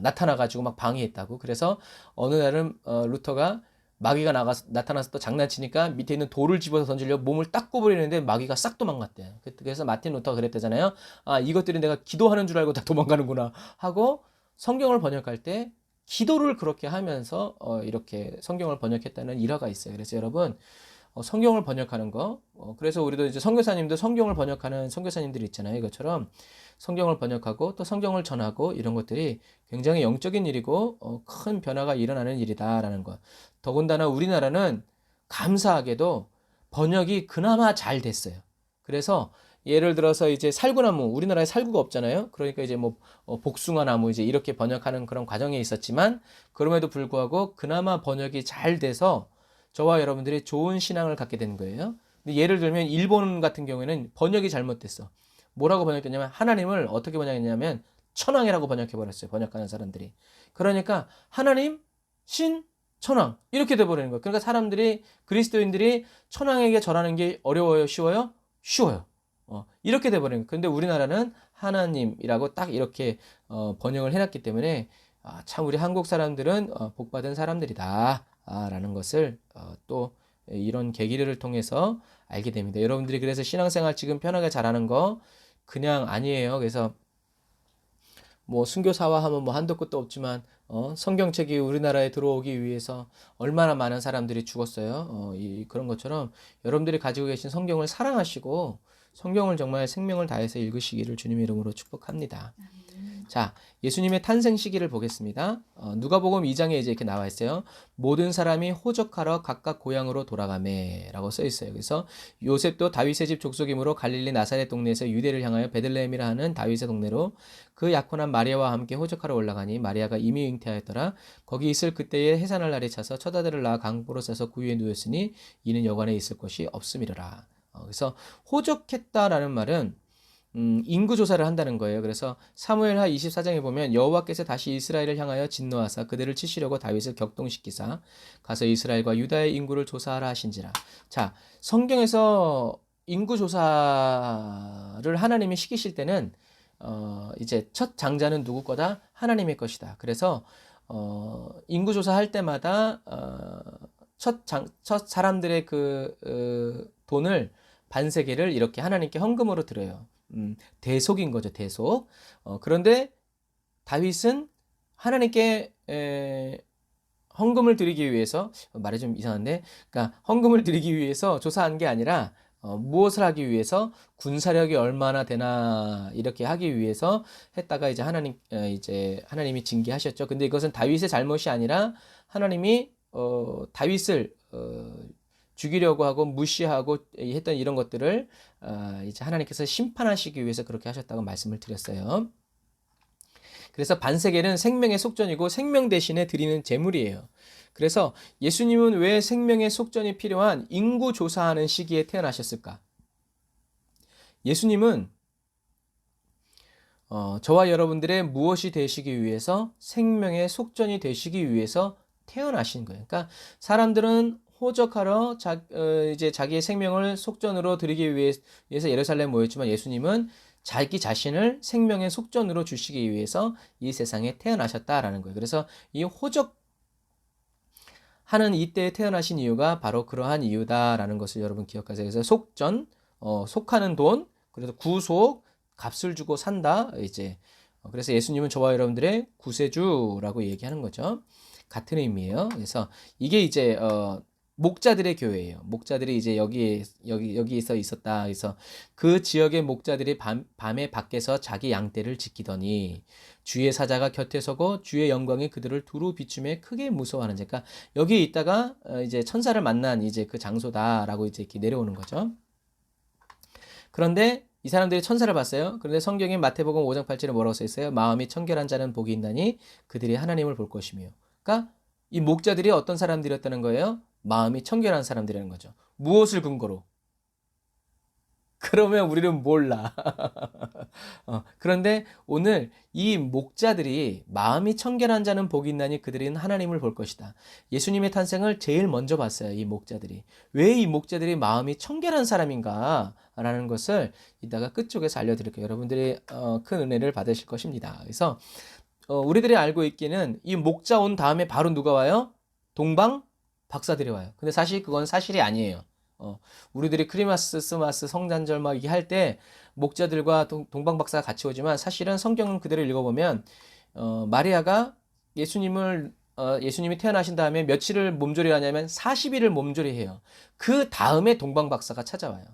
나타나가지고 막 방해했다고. 그래서 어느 날은 루터가 마귀가 나타나서 또 장난치니까 밑에 있는 돌을 집어서 던지려고 몸을 딱 꼽으려는데 마귀가 싹 도망갔대요. 그래서 마틴 루터가 그랬대잖아요. 아, 이것들이 내가 기도하는 줄 알고 다 도망가는구나 하고, 성경을 번역할 때 기도를 그렇게 하면서 이렇게 성경을 번역했다는 일화가 있어요. 그래서 여러분, 성경을 번역하는 거, 그래서 우리도 이제 선교사님도 성경을 번역하는 선교사님들이 있잖아요. 이것처럼 성경을 번역하고 또 성경을 전하고, 이런 것들이 굉장히 영적인 일이고 큰 변화가 일어나는 일이다라는 것. 더군다나 우리나라는 감사하게도 번역이 그나마 잘 됐어요. 그래서 예를 들어서 이제 살구나무, 우리나라에 살구가 없잖아요. 그러니까 이제 뭐 복숭아 나무 이제 이렇게 번역하는 그런 과정에 있었지만, 그럼에도 불구하고 그나마 번역이 잘 돼서 저와 여러분들이 좋은 신앙을 갖게 되는 거예요. 근데 예를 들면 일본 같은 경우에는 번역이 잘못됐어. 뭐라고 번역했냐면, 하나님을 어떻게 번역했냐면 천왕이라고 번역해버렸어요. 번역하는 사람들이. 그러니까 하나님, 신, 천왕 이렇게 돼버리는 거예요. 그러니까 사람들이, 그리스도인들이 천왕에게 절하는 게 어려워요? 쉬워요? 쉬워요. 이렇게 돼버리는 거예요. 근데 우리나라는 하나님이라고 딱 이렇게 번역을 해놨기 때문에, 참 우리 한국 사람들은 복받은 사람들이다 라는 것을 또 이런 계기를 통해서 알게 됩니다. 여러분들이 그래서 신앙생활 지금 편하게 잘하는 거 그냥 아니에요. 그래서 뭐 순교사화 하면 뭐 한도 끝도 없지만 성경책이 우리나라에 들어오기 위해서 얼마나 많은 사람들이 죽었어요. 그런 것처럼 여러분들이 가지고 계신 성경을 사랑하시고 성경을 정말 생명을 다해서 읽으시기를 주님의 이름으로 축복합니다. 자, 예수님의 탄생 시기를 보겠습니다. 누가복음 2장에 이제 이렇게 나와 있어요. 모든 사람이 호적하러 각각 고향으로 돌아가매 라고 써 있어요. 그래서 요셉도 다윗의 집 족속이므로 갈릴리 나사렛 동네에서 유대를 향하여 베들레헴이라 하는 다윗의 동네로 그 약혼한 마리아와 함께 호적하러 올라가니, 마리아가 이미 잉태하였더라. 거기 있을 그때에 해산할 날이 차서 첫 아들을 낳아 강보로 싸서 그 위에 누웠으니 이는 여관에 있을 곳이 없음이러라. 그래서 호적했다라는 말은 인구 조사를 한다는 거예요. 그래서 사무엘하 24장에 보면 여호와께서 다시 이스라엘을 향하여 진노하사 그들을 치시려고 다윗을 격동시키사 가서 이스라엘과 유다의 인구를 조사하라 하신지라. 자, 성경에서 인구 조사를 하나님이 시키실 때는 이제 첫 장자는 누구 거다? 하나님의 것이다. 그래서 인구 조사할 때마다 첫 사람들의 그 돈을 반세계를 이렇게 하나님께 헌금으로 드려요. 대속인 거죠, 대속. 그런데 다윗은 하나님께 헌금을 드리기 위해서, 말이 좀 이상한데, 그러니까 헌금을 드리기 위해서 조사한 게 아니라 무엇을 하기 위해서, 군사력이 얼마나 되나 이렇게 하기 위해서 했다가 이제 하나님이 징계하셨죠. 근데 이것은 다윗의 잘못이 아니라 하나님이 다윗을 죽이려고 하고 무시하고 했던 이런 것들을 이제 하나님께서 심판하시기 위해서 그렇게 하셨다고 말씀을 드렸어요. 그래서 반세계는 생명의 속전이고 생명 대신에 드리는 제물이에요. 그래서 예수님은 왜 생명의 속전이 필요한 인구 조사하는 시기에 태어나셨을까? 예수님은 저와 여러분들의 무엇이 되시기 위해서, 생명의 속전이 되시기 위해서 태어나신 거예요. 그러니까 사람들은 호적하러 이제 자기의 생명을 속전으로 드리기 위해서 예루살렘에 모였지만, 예수님은 자기 자신을 생명의 속전으로 주시기 위해서 이 세상에 태어나셨다라는 거예요. 그래서 이 호적하는 이때에 태어나신 이유가 바로 그러한 이유다라는 것을 여러분 기억하세요. 그래서 속전, 속하는 돈, 그래서 구속, 값을 주고 산다. 이제 그래서 예수님은 저와 여러분들의 구세주라고 얘기하는 거죠. 같은 의미예요. 그래서 이게 이제 목자들의 교회예요. 목자들이 이제 여기에서 있었다. 그래서 그 지역의 목자들이 밤에 밖에서 자기 양떼를 지키더니 주의 사자가 곁에 서고 주의 영광이 그들을 두루 비춤에 크게 무서워하는 자. 그러니까 여기에 있다가 이제 천사를 만난 이제 그 장소다라고 이제 이렇게 내려오는 거죠. 그런데 이 사람들이 천사를 봤어요. 그런데 성경에 마태복음 5장 8절에 뭐라고 써 있어요? 마음이 청결한 자는 복이 있나니 그들이 하나님을 볼 것이며. 그러니까 이 목자들이 어떤 사람들이었다는 거예요? 마음이 청결한 사람들이라는 거죠. 무엇을 근거로? 그러면 우리는 몰라. 그런데 오늘 이 목자들이 마음이 청결한 자는 복이 있나니 그들은 하나님을 볼 것이다. 예수님의 탄생을 제일 먼저 봤어요. 이 목자들이. 왜 이 목자들이 마음이 청결한 사람인가? 라는 것을 이따가 끝쪽에서 알려드릴게요. 여러분들이 큰 은혜를 받으실 것입니다. 그래서 우리들이 알고 있기는 이 목자 온 다음에 바로 누가 와요? 동방 박사들이 와요. 근데 사실 그건 사실이 아니에요. 우리들이 크리스마스, 스마스, 성탄절 막 이게 할 때 목자들과 동방 박사가 같이 오지만 사실은 성경은 그대로 읽어보면 마리아가 예수님이 태어나신 다음에 며칠을 몸조리 하냐면 40일을 몸조리 해요. 그 다음에 동방 박사가 찾아와요.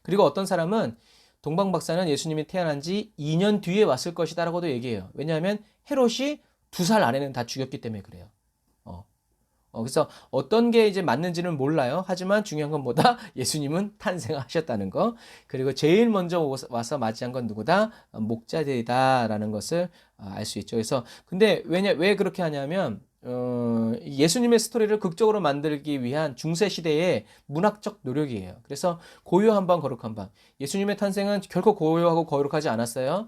그리고 어떤 사람은 동방 박사는 예수님이 태어난 지 2년 뒤에 왔을 것이다라고도 얘기해요. 왜냐하면 헤롯이 2살 안에는 다 죽였기 때문에 그래요. 그래서 어떤 게 이제 맞는지는 몰라요. 하지만 중요한 건 뭐다? 예수님은 탄생하셨다는 거. 그리고 제일 먼저 와서 맞이한 건 누구다? 목자들이다라는 것을 알 수 있죠. 그래서 근데 왜 그렇게 하냐면 예수님의 스토리를 극적으로 만들기 위한 중세 시대의 문학적 노력이에요. 그래서 고요한 방 거룩한 방. 예수님의 탄생은 결코 고요하고 거룩하지 않았어요.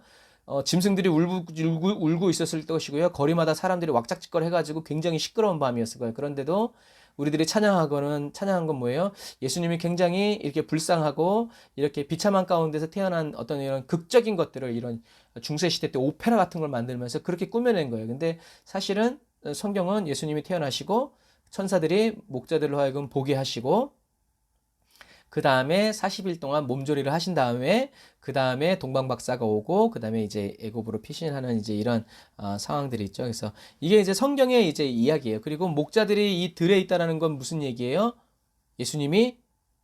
짐승들이 울고 있었을 것이고요. 거리마다 사람들이 왁작지껄 해가지고 굉장히 시끄러운 밤이었을 거예요. 그런데도 우리들이 찬양한 건 뭐예요? 예수님이 굉장히 이렇게 불쌍하고 이렇게 비참한 가운데서 태어난 어떤 이런 극적인 것들을 이런 중세시대 때 오페라 같은 걸 만들면서 그렇게 꾸며낸 거예요. 근데 사실은 성경은 예수님이 태어나시고 천사들이 목자들로 하여금 보게 하시고 그 다음에 40일 동안 몸조리를 하신 다음에 그 다음에 동방박사가 오고 그 다음에 이제 애굽으로 피신하는 이제 이런 상황들이 있죠. 그래서 이게 이제 성경의 이제 이야기예요. 그리고 목자들이 이 들에 있다라는 건 무슨 얘기예요? 예수님이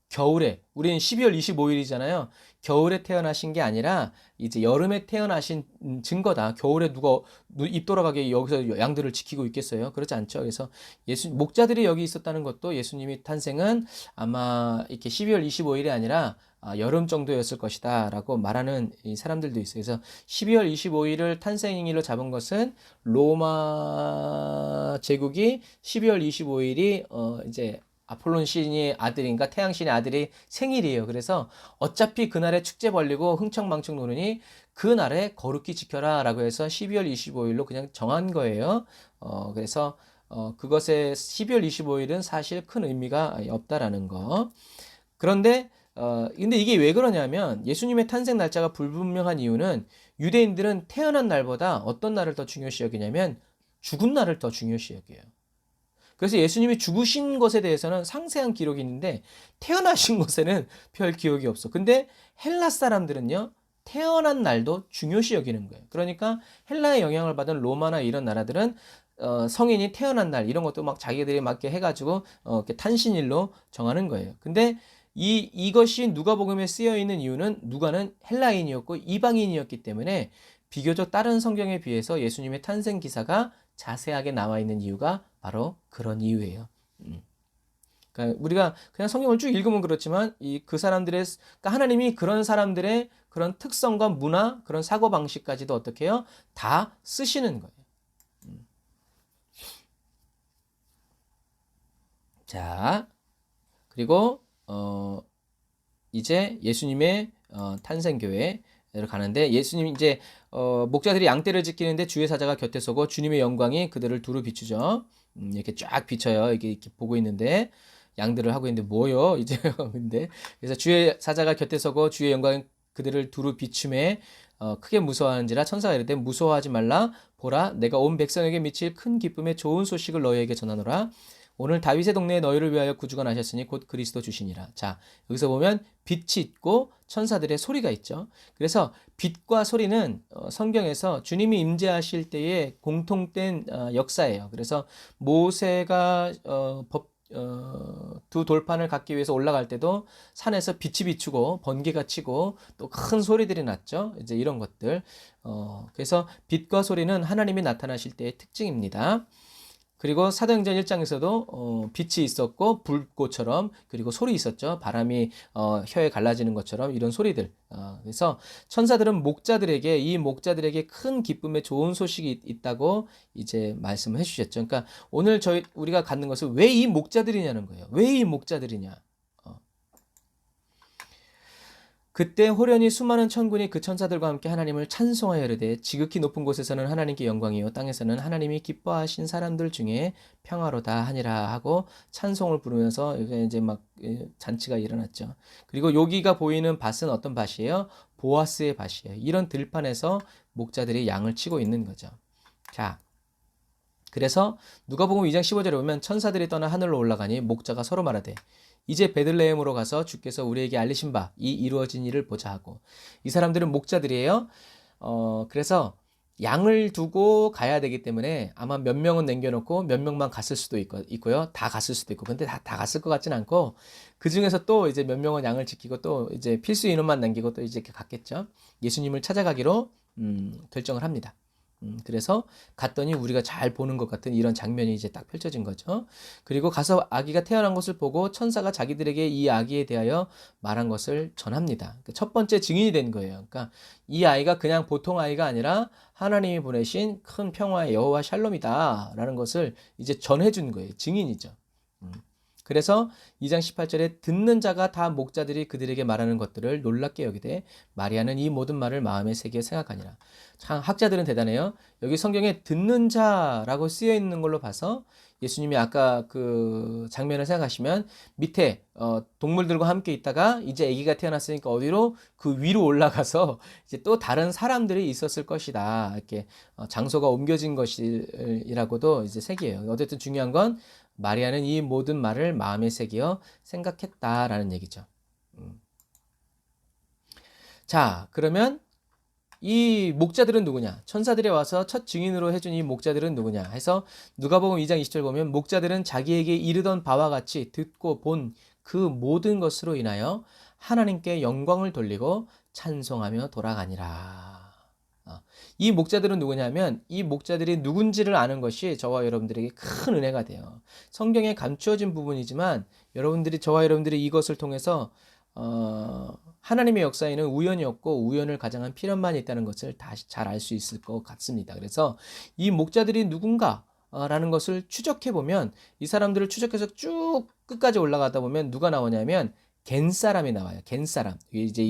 겨울에, 우리는 12월 25일이잖아요. 겨울에 태어나신 게 아니라 이제 여름에 태어나신 증거다. 겨울에 누가 입 돌아가게 여기서 양들을 지키고 있겠어요? 그렇지 않죠. 그래서 목자들이 여기 있었다는 것도 예수님이 탄생은 아마 이렇게 12월 25일이 아니라 여름 정도였을 것이다 라고 말하는 이 사람들도 있어요. 그래서 12월 25일을 탄생일로 잡은 것은 로마 제국이 12월 25일이 이제 아폴론 신의 아들인가 태양 신의 아들이 생일이에요. 그래서 어차피 그날에 축제 벌리고 흥청망청 노느니 그날에 거룩히 지켜라 라고 해서 12월 25일로 그냥 정한 거예요. 그래서 그것의 12월 25일은 사실 큰 의미가 없다라는 거. 그런데 근데 이게 왜 그러냐면 예수님의 탄생 날짜가 불분명한 이유는 유대인들은 태어난 날보다 어떤 날을 더 중요시 여기냐면 죽은 날을 더 중요시 여겨요. 그래서 예수님이 죽으신 것에 대해서는 상세한 기록이 있는데 태어나신 것에는 별 기억이 없어. 근데 헬라 사람들은요, 태어난 날도 중요시 여기는 거예요. 그러니까 헬라의 영향을 받은 로마나 이런 나라들은 성인이 태어난 날 이런 것도 막 자기들이 맞게 해가지고 이렇게 탄신일로 정하는 거예요. 근데 이것이 누가복음에 쓰여 있는 이유는 누가는 헬라인이었고 이방인이었기 때문에 비교적 다른 성경에 비해서 예수님의 탄생 기사가 자세하게 나와 있는 이유가 바로 그런 이유예요. 그러니까 우리가 그냥 성경을 쭉 읽으면 그렇지만 그 사람들의, 그러니까 하나님이 그런 사람들의 그런 특성과 문화, 그런 사고 방식까지도 어떻게 해요? 다 쓰시는 거예요. 자, 그리고 이제 예수님의 탄생교회를 가는데 예수님 이제 목자들이 양떼를 지키는데 주의 사자가 곁에 서고 주님의 영광이 그들을 두루 비추죠. 이렇게 쫙 비춰요. 이렇게 보고 있는데 양들을 하고 있는데 뭐요? 이제 근데 그래서 주의 사자가 곁에 서고 주의 영광이 그들을 두루 비춤에 크게 무서워하는지라 천사가 이르되 무서워하지 말라. 보라 내가 온 백성에게 미칠 큰 기쁨의 좋은 소식을 너희에게 전하노라. 오늘 다윗의 동네에 너희를 위하여 구주가 나셨으니 곧 그리스도 주시니라. 자, 여기서 보면 빛이 있고 천사들의 소리가 있죠. 그래서 빛과 소리는 성경에서 주님이 임재하실 때의 공통된 역사예요. 그래서 모세가 두 돌판을 갖기 위해서 올라갈 때도 산에서 빛이 비추고 번개가 치고 또 큰 소리들이 났죠. 이제 이런 것들. 그래서 빛과 소리는 하나님이 나타나실 때의 특징입니다. 그리고 사도행전 1장에서도 빛이 있었고 불꽃처럼, 그리고 소리 있었죠. 바람이 혀에 갈라지는 것처럼 이런 소리들. 그래서 천사들은 목자들에게, 이 목자들에게 큰 기쁨의 좋은 소식이 있다고 이제 말씀을 해주셨죠. 그러니까 오늘 우리가 갖는 것은 왜 이 목자들이냐는 거예요. 왜 이 목자들이냐. 그때 호련히 수많은 천군이 그 천사들과 함께 하나님을 찬송하여 이르되 지극히 높은 곳에서는 하나님께 영광이요 땅에서는 하나님이 기뻐하신 사람들 중에 평화로다 하니라 하고 찬송을 부르면서 이제 막 잔치가 일어났죠. 그리고 여기가 보이는 밭은 어떤 밭이에요? 보아스의 밭이에요. 이런 들판에서 목자들이 양을 치고 있는 거죠. 자, 그래서 누가복음 2장 15절에 보면 천사들이 떠나 하늘로 올라가니 목자가 서로 말하되 이제 베들레헴으로 가서 주께서 우리에게 알리신 바 이 이루어진 일을 보자 하고. 이 사람들은 목자들이에요. 그래서 양을 두고 가야 되기 때문에 아마 몇 명은 남겨놓고 몇 명만 갔을 수도 있고요. 다 갔을 수도 있고. 근데 다 갔을 것 같진 않고, 그 중에서 또 이제 몇 명은 양을 지키고 또 이제 필수 인원만 남기고 또 이제 갔겠죠. 예수님을 찾아가기로 결정을 합니다. 그래서 갔더니 우리가 잘 보는 것 같은 이런 장면이 이제 딱 펼쳐진 거죠. 그리고 가서 아기가 태어난 것을 보고 천사가 자기들에게 이 아기에 대하여 말한 것을 전합니다. 첫 번째 증인이 된 거예요. 그러니까 이 아이가 그냥 보통 아이가 아니라 하나님이 보내신 큰 평화의 여호와 샬롬이다라는 것을 이제 전해준 거예요. 증인이죠. 그래서 2장 18절에 듣는 자가 다 목자들이 그들에게 말하는 것들을 놀랍게 여기되 마리아는 이 모든 말을 마음에 새겨 생각하니라. 참 학자들은 대단해요. 여기 성경에 듣는 자라고 쓰여 있는 걸로 봐서 예수님이 아까 그 장면을 생각하시면 밑에 동물들과 함께 있다가 이제 아기가 태어났으니까 어디로? 그 위로 올라가서 이제 또 다른 사람들이 있었을 것이다. 이렇게 장소가 옮겨진 것이라고도 이제 색이에요. 어쨌든 중요한 건 마리아는 이 모든 말을 마음에 새겨 생각했다라는 얘기죠. 자, 그러면 이 목자들은 누구냐? 천사들이 와서 첫 증인으로 해준 이 목자들은 누구냐? 해서 누가복음 2장 20절 보면 목자들은 자기에게 이르던 바와 같이 듣고 본 그 모든 것으로 인하여 하나님께 영광을 돌리고 찬송하며 돌아가니라. 이 목자들은 누구냐면 이 목자들이 누군지를 아는 것이 저와 여러분들에게 큰 은혜가 돼요. 성경에 감추어진 부분이지만 저와 여러분들이 이것을 통해서 하나님의 역사에는 우연이 없고 우연을 가장한 필연만 있다는 것을 다시 잘 알 수 있을 것 같습니다. 그래서 이 목자들이 누군가 라는 것을 추적해 보면, 이 사람들을 추적해서 쭉 끝까지 올라가다 보면 누가 나오냐면 겐 사람이 나와요. 겐 사람. 이제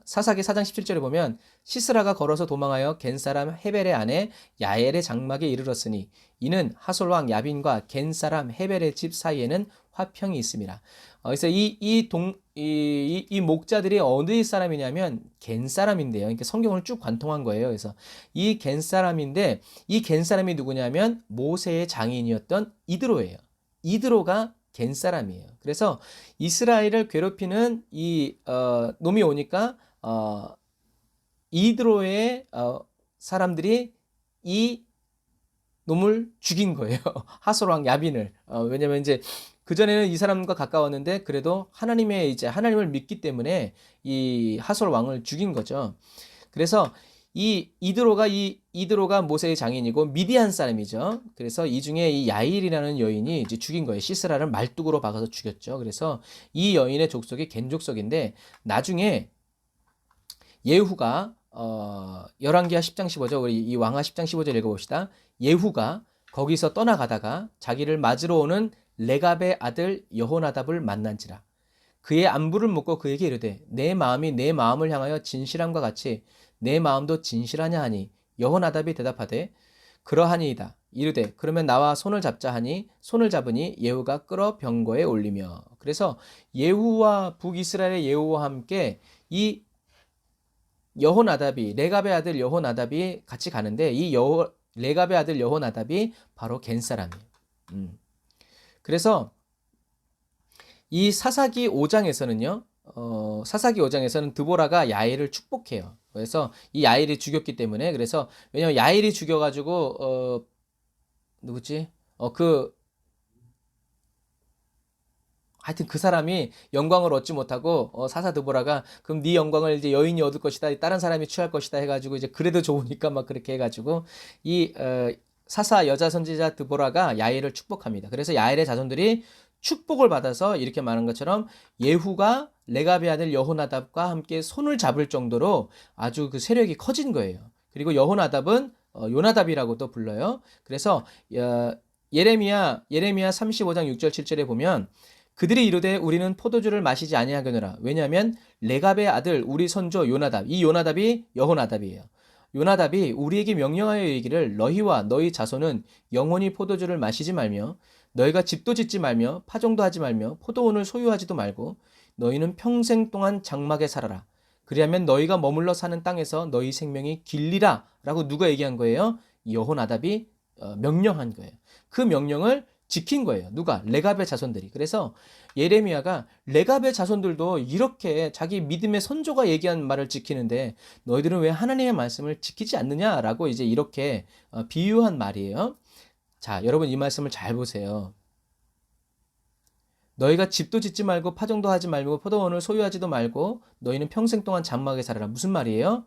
사사기 4장 17절에 보면 시스라가 걸어서 도망하여 겐 사람 헤벨의 아내 야엘의 장막에 이르렀으니 이는 하솔 왕 야빈과 겐 사람 헤벨의 집 사이에는 화평이 있습니다. 그래서 이 목자들이 어느 사람이냐면 겐 사람인데요. 그러니까 성경을 쭉 관통한 거예요. 그래서 이 겐 사람인데 이 겐 사람이 누구냐면 모세의 장인이었던 이드로예요. 이드로가 겐 사람이에요. 그래서 이스라엘을 괴롭히는 이 놈이 오니까 이드로의 사람들이 이 놈을 죽인 거예요. 하솔 왕 야빈을. 왜냐면 이제 그전에는 이 사람과 가까웠는데 그래도 하나님을 믿기 때문에 이 하솔 왕을 죽인 거죠. 그래서 이드로가 모세의 장인이고 미디안 사람이죠. 그래서 이 중에 이 야일이라는 여인이 이제 죽인 거예요. 시스라를 말뚝으로 박아서 죽였죠. 그래서 이 여인의 족속이 겐 족속인데 나중에 예후가 열왕기하 10장 15절, 우리 이 왕하 10장 15절 읽어봅시다. 예후가 거기서 떠나가다가 자기를 맞으러 오는 레갑의 아들 여호나답을 만난지라. 그의 안부를 묻고 그에게 이르되 내 마음이 내 마음을 향하여 진실함과 같이 내 마음도 진실하냐 하니 여호나답이 대답하되 그러하니이다. 이르되 그러면 나와 손을 잡자 하니 손을 잡으니 예후가 끌어 병거에 올리며. 그래서 예후와 북이스라엘의 예후와 함께 이 레갑의 아들 여호나답이 같이 가는데 레갑의 아들 여호나답이 바로 겐 사람이에요. 그래서 이 사사기 5장에서는요. 사사기 5장에서는 드보라가 야엘을 축복해요. 그래서 이 야엘이 죽였기 때문에, 그래서 왜냐면 야엘이 죽여가지고 누구지? 하여튼 그 사람이 영광을 얻지 못하고 사사 드보라가 그럼 네 영광을 이제 여인이 얻을 것이다, 다른 사람이 취할 것이다 해가지고 이제 그래도 좋으니까 막 그렇게 해가지고 이 사사 여자 선지자 드보라가 야엘을 축복합니다. 그래서 야엘의 자손들이 축복을 받아서 이렇게 말한 것처럼 예후가 레갑의 아들 여호나답과 함께 손을 잡을 정도로 아주 그 세력이 커진 거예요. 그리고 여호나답은 요나답이라고도 불러요. 그래서 예레미야 35장 6절 7절에 보면 그들이 이르되 우리는 포도주를 마시지 아니하겠노라. 왜냐하면 레갑의 아들 우리 선조 요나답, 이 요나답이 여호나답이에요. 요나답이 우리에게 명령하여 이르기를 너희와 너희 자손은 영원히 포도주를 마시지 말며 너희가 집도 짓지 말며 파종도 하지 말며 포도원을 소유하지도 말고 너희는 평생 동안 장막에 살아라. 그리하면 너희가 머물러 사는 땅에서 너희 생명이 길리라 라고 누가 얘기한 거예요? 여호나답이 명령한 거예요. 그 명령을 지킨 거예요. 누가? 레갑의 자손들이. 그래서 예레미야가 레갑의 자손들도 이렇게 자기 믿음의 선조가 얘기한 말을 지키는데 너희들은 왜 하나님의 말씀을 지키지 않느냐라고 이제 이렇게 비유한 말이에요. 자, 여러분 이 말씀을 잘 보세요. 너희가 집도 짓지 말고 파종도 하지 말고 포도원을 소유하지도 말고 너희는 평생 동안 장막에 살아라. 무슨 말이에요?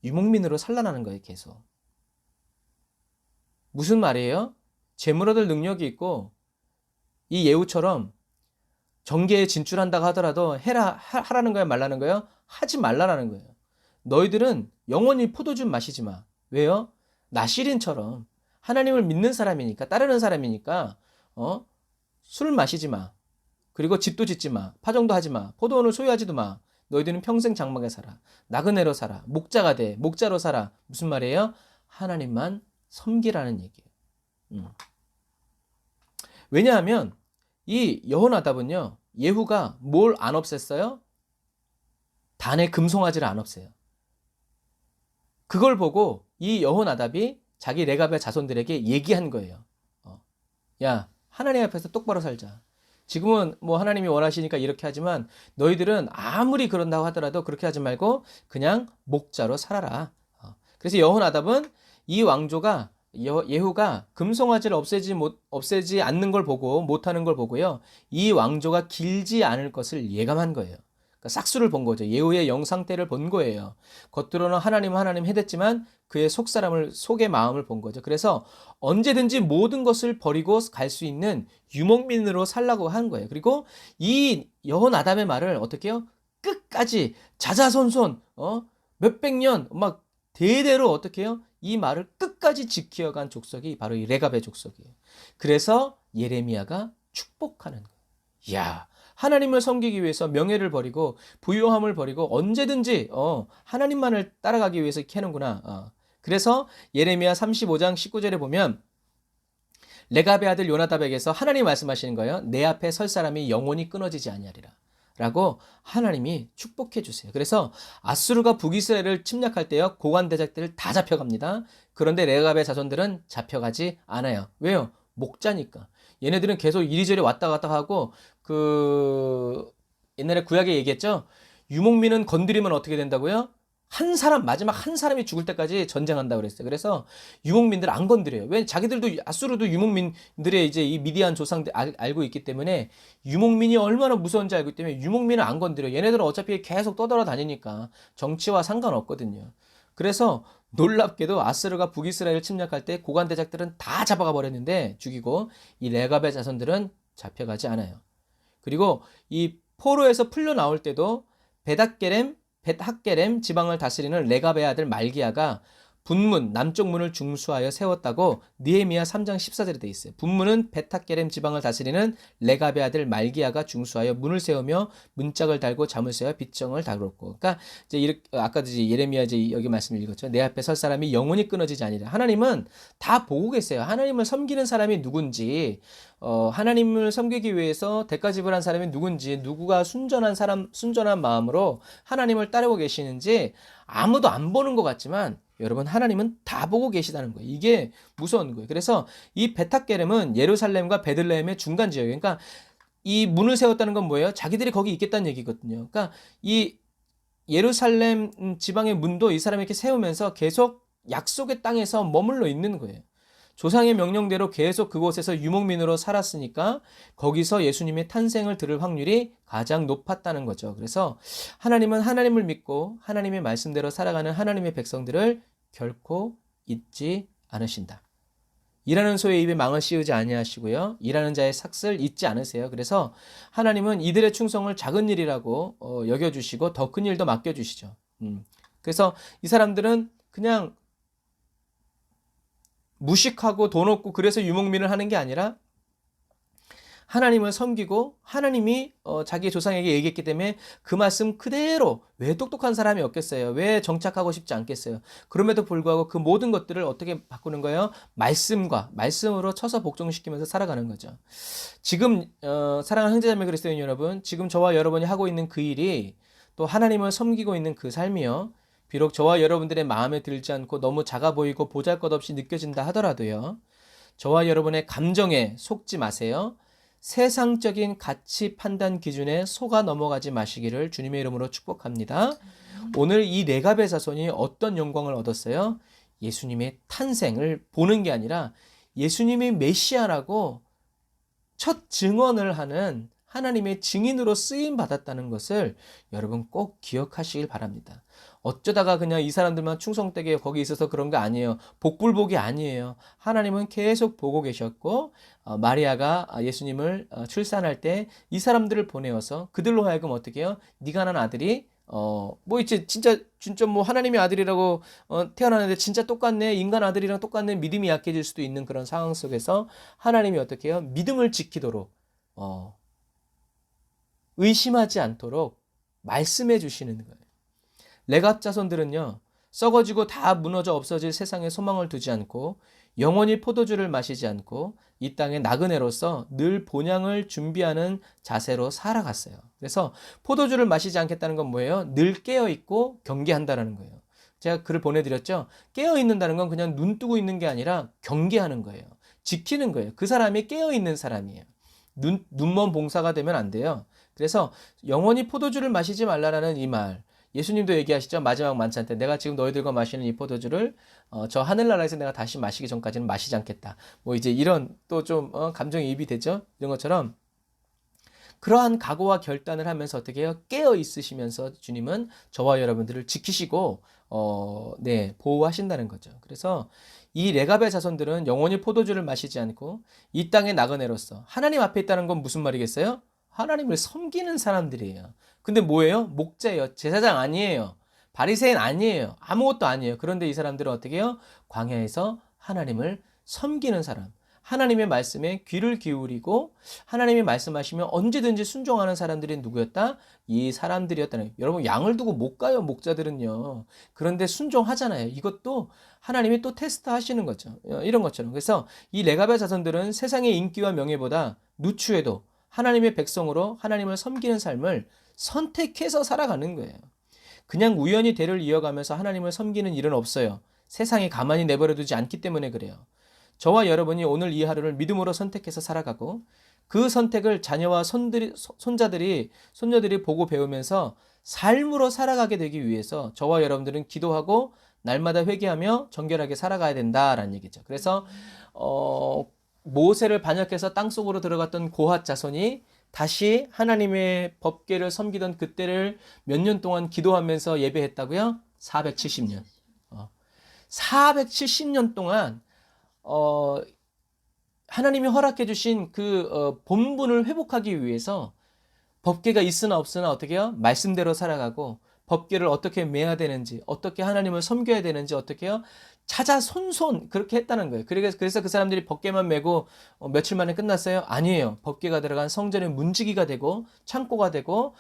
유목민으로 살라는 거예요, 계속. 무슨 말이에요? 재물 얻을 능력이 있고 이 예후처럼 정계에 진출한다고 하더라도 하라는 거야, 말라는 거예요? 하지 말라는 거예요. 너희들은 영원히 포도주 마시지 마. 왜요? 나시린처럼 하나님을 믿는 사람이니까, 따르는 사람이니까 술 마시지 마. 그리고 집도 짓지 마. 파종도 하지 마. 포도원을 소유하지도 마. 너희들은 평생 장막에 살아. 나그네로 살아. 목자가 돼. 목자로 살아. 무슨 말이에요? 하나님만 섬기라는 얘기예요. 왜냐하면 이 여호나답은요, 예후가 뭘 안 없앴어요? 단의 금송아지를 안 없애요. 그걸 보고 이 여호나답이 자기 레갑의 자손들에게 얘기한 거예요. 야, 하나님 앞에서 똑바로 살자. 지금은 뭐 하나님이 원하시니까 이렇게 하지만 너희들은 아무리 그런다고 하더라도 그렇게 하지 말고 그냥 목자로 살아라. 그래서 여호나답은 이 왕조가 예후가 금송아지를 없애지 않는 걸 보고, 못하는 걸 보고요, 이 왕조가 길지 않을 것을 예감한 거예요. 그러니까 싹수를 본 거죠. 예후의 영상태를 본 거예요. 겉으로는 하나님 해댔지만 그의 속의 마음을 본 거죠. 그래서 언제든지 모든 것을 버리고 갈 수 있는 유목민으로 살라고 한 거예요. 그리고 이 여호나답의 말을 어떻게 해요? 끝까지 자자손손 몇백 년 막 대대로 어떻게 해요? 이 말을 끝까지 지켜간 족속이 바로 이 레갑의 족속이에요. 그래서 예레미야가 축복하는 거예요. 이야, 하나님을 섬기기 위해서 명예를 버리고 부요함을 버리고 언제든지 하나님만을 따라가기 위해서 이렇게 하는구나. 그래서 예레미야 35장 19절에 보면 레갑의 아들 요나답에게서 하나님이 말씀하시는 거예요. 내 앞에 설 사람이 영원히 끊어지지 아니하리라 라고 하나님이 축복해 주세요. 그래서 아수르가 북이스라엘을 침략할 때요, 고관 대적들 다 잡혀갑니다. 그런데 레갑의 자손들은 잡혀가지 않아요. 왜요? 목자니까. 얘네들은 계속 이리저리 왔다 갔다 하고, 옛날에 구약에 얘기했죠? 유목민은 건드리면 어떻게 된다고요? 마지막 한 사람이 죽을 때까지 전쟁한다고 그랬어요. 그래서 유목민들 안 건드려요. 왜? 자기들도, 아수르도 유목민들의 이제 이 미디안 조상들 알고 있기 때문에 유목민이 얼마나 무서운지 알기 때문에 유목민은 안 건드려요. 얘네들은 어차피 계속 떠돌아다니니까 정치와 상관없거든요. 그래서 놀랍게도 아수르가 북이스라엘을 침략할 때 고관 대작들은 다 잡아가 버렸는데, 죽이고, 이 레갑의 자손들은 잡혀가지 않아요. 그리고 이 포로에서 풀려 나올 때도 벳학게렘 지방을 다스리는 레갑의 아들 말기야가 분문 남쪽 문을 중수하여 세웠다고 느헤미야 3장 14절에 돼 있어요. 분문은 벳학게렘 지방을 다스리는 레갑의 아들 말기야가 중수하여 문을 세우며 문짝을 달고 잠을 쇠어 빗정을 다뤘고. 그러니까 이제 이렇게 아까도 이제 예레미야 이제 여기 말씀을 읽었죠. 내 앞에 설 사람이 영원히 끊어지지 아니라. 하나님은 다 보고 계세요. 하나님을 섬기는 사람이 누군지, 하나님을 섬기기 위해서 대가 지불한 사람이 누군지, 누구가 순전한 마음으로 하나님을 따르고 계시는지 아무도 안 보는 것 같지만 여러분, 하나님은 다 보고 계시다는 거예요. 이게 무서운 거예요. 그래서 이 벳학게렘은 예루살렘과 베들레헴의 중간 지역이에요. 그러니까 이 문을 세웠다는 건 뭐예요? 자기들이 거기 있겠다는 얘기거든요. 그러니까 이 예루살렘 지방의 문도 이 사람이 이렇게 세우면서 계속 약속의 땅에서 머물러 있는 거예요. 조상의 명령대로 계속 그곳에서 유목민으로 살았으니까 거기서 예수님의 탄생을 들을 확률이 가장 높았다는 거죠. 그래서 하나님은 하나님을 믿고 하나님의 말씀대로 살아가는 하나님의 백성들을 결코 잊지 않으신다. 일하는 소의 입에 망을 씌우지 아니하시고요. 일하는 자의 삭슬 잊지 않으세요. 그래서 하나님은 이들의 충성을 작은 일이라고 여겨주시고 더 큰 일도 맡겨주시죠. 그래서 이 사람들은 그냥 무식하고 돈 없고 그래서 유목민을 하는 게 아니라 하나님을 섬기고 하나님이 자기 조상에게 얘기했기 때문에 그 말씀 그대로, 왜 똑똑한 사람이 없겠어요? 왜 정착하고 싶지 않겠어요? 그럼에도 불구하고 그 모든 것들을 어떻게 바꾸는 거예요? 말씀으로 쳐서 복종시키면서 살아가는 거죠. 지금 사랑하는 형제자매 그리스도인 여러분, 지금 저와 여러분이 하고 있는 그 일이 또 하나님을 섬기고 있는 그 삶이요, 비록 저와 여러분들의 마음에 들지 않고 너무 작아 보이고 보잘것없이 느껴진다 하더라도요, 저와 여러분의 감정에 속지 마세요. 세상적인 가치 판단 기준에 속아 넘어가지 마시기를 주님의 이름으로 축복합니다. 오늘 이 레갑의 자손이 어떤 영광을 얻었어요? 예수님의 탄생을 보는 게 아니라 예수님이 메시아라고 첫 증언을 하는 하나님의 증인으로 쓰임 받았다는 것을 여러분 꼭 기억하시길 바랍니다. 어쩌다가 그냥 이 사람들만 충성되게 거기 있어서 그런 거 아니에요. 복불복이 아니에요. 하나님은 계속 보고 계셨고, 마리아가 예수님을 출산할 때 이 사람들을 보내어서 그들로 하여금 어떻게 해요? 네가 난 아들이 뭐 이제 진짜 뭐 하나님의 아들이라고 태어나는데 진짜 똑같네, 인간 아들이랑 똑같네, 믿음이 약해질 수도 있는 그런 상황 속에서 하나님이 어떻게 해요? 믿음을 지키도록 의심하지 않도록 말씀해 주시는 거예요. 레갑 자손들은요, 썩어지고 다 무너져 없어질 세상에 소망을 두지 않고 영원히 포도주를 마시지 않고 이 땅의 나그네로서 늘 본향을 준비하는 자세로 살아갔어요. 그래서 포도주를 마시지 않겠다는 건 뭐예요? 늘 깨어있고 경계한다는 거예요. 제가 글을 보내드렸죠. 깨어있는다는 건 그냥 눈 뜨고 있는 게 아니라 경계하는 거예요. 지키는 거예요. 그 사람이 깨어있는 사람이에요. 눈먼 봉사가 되면 안 돼요. 그래서 영원히 포도주를 마시지 말라라는 이 말, 예수님도 얘기하시죠. 마지막 만찬 때 내가 지금 너희들과 마시는 이 포도주를 저 하늘나라에서 내가 다시 마시기 전까지는 마시지 않겠다. 뭐 이제 이런 또 좀 감정이입이 되죠. 이런 것처럼 그러한 각오와 결단을 하면서 어떻게 해요? 깨어 있으시면서 주님은 저와 여러분들을 지키시고 보호하신다는 거죠. 그래서 이 레갑의 자손들은 영원히 포도주를 마시지 않고 이 땅의 나그네로서 하나님 앞에 있다는 건 무슨 말이겠어요? 하나님을 섬기는 사람들이에요. 근데 뭐예요? 목자예요. 제사장 아니에요. 바리새인 아니에요. 아무것도 아니에요. 그런데 이 사람들은 어떻게 해요? 광야에서 하나님을 섬기는 사람. 하나님의 말씀에 귀를 기울이고 하나님이 말씀하시면 언제든지 순종하는 사람들이 누구였다? 이 사람들이었다는. 여러분, 양을 두고 못 가요, 목자들은요. 그런데 순종하잖아요. 이것도 하나님이 또 테스트 하시는 거죠. 이런 것처럼. 그래서 이 레갑의 자손들은 세상의 인기와 명예보다 누추해도 하나님의 백성으로 하나님을 섬기는 삶을 선택해서 살아가는 거예요. 그냥 우연히 대를 이어가면서 하나님을 섬기는 일은 없어요. 세상이 가만히 내버려두지 않기 때문에 그래요. 저와 여러분이 오늘 이 하루를 믿음으로 선택해서 살아가고 그 선택을 자녀와 손자들이, 손녀들이 보고 배우면서 삶으로 살아가게 되기 위해서 저와 여러분들은 기도하고 날마다 회개하며 정결하게 살아가야 된다라는 얘기죠. 그래서 모세를 반역해서 땅속으로 들어갔던 고핫 자손이 다시 하나님의 법궤를 섬기던 그때를 몇 년 동안 기도하면서 예배했다고요? 470년. 470년 동안 하나님이 허락해 주신 그 본분을 회복하기 위해서 법궤가 있으나 없으나 어떻게 해요? 말씀대로 살아가고 법궤를 어떻게 매야 되는지, 어떻게 하나님을 섬겨야 되는지 어떻게 해요? 찾아 손손 그렇게 했다는 거예요. 그래서 그 사람들이 법궤만 메고 며칠 만에 끝났어요? 아니에요. 법궤가 들어간 성전의 문지기가 되고 창고가 되고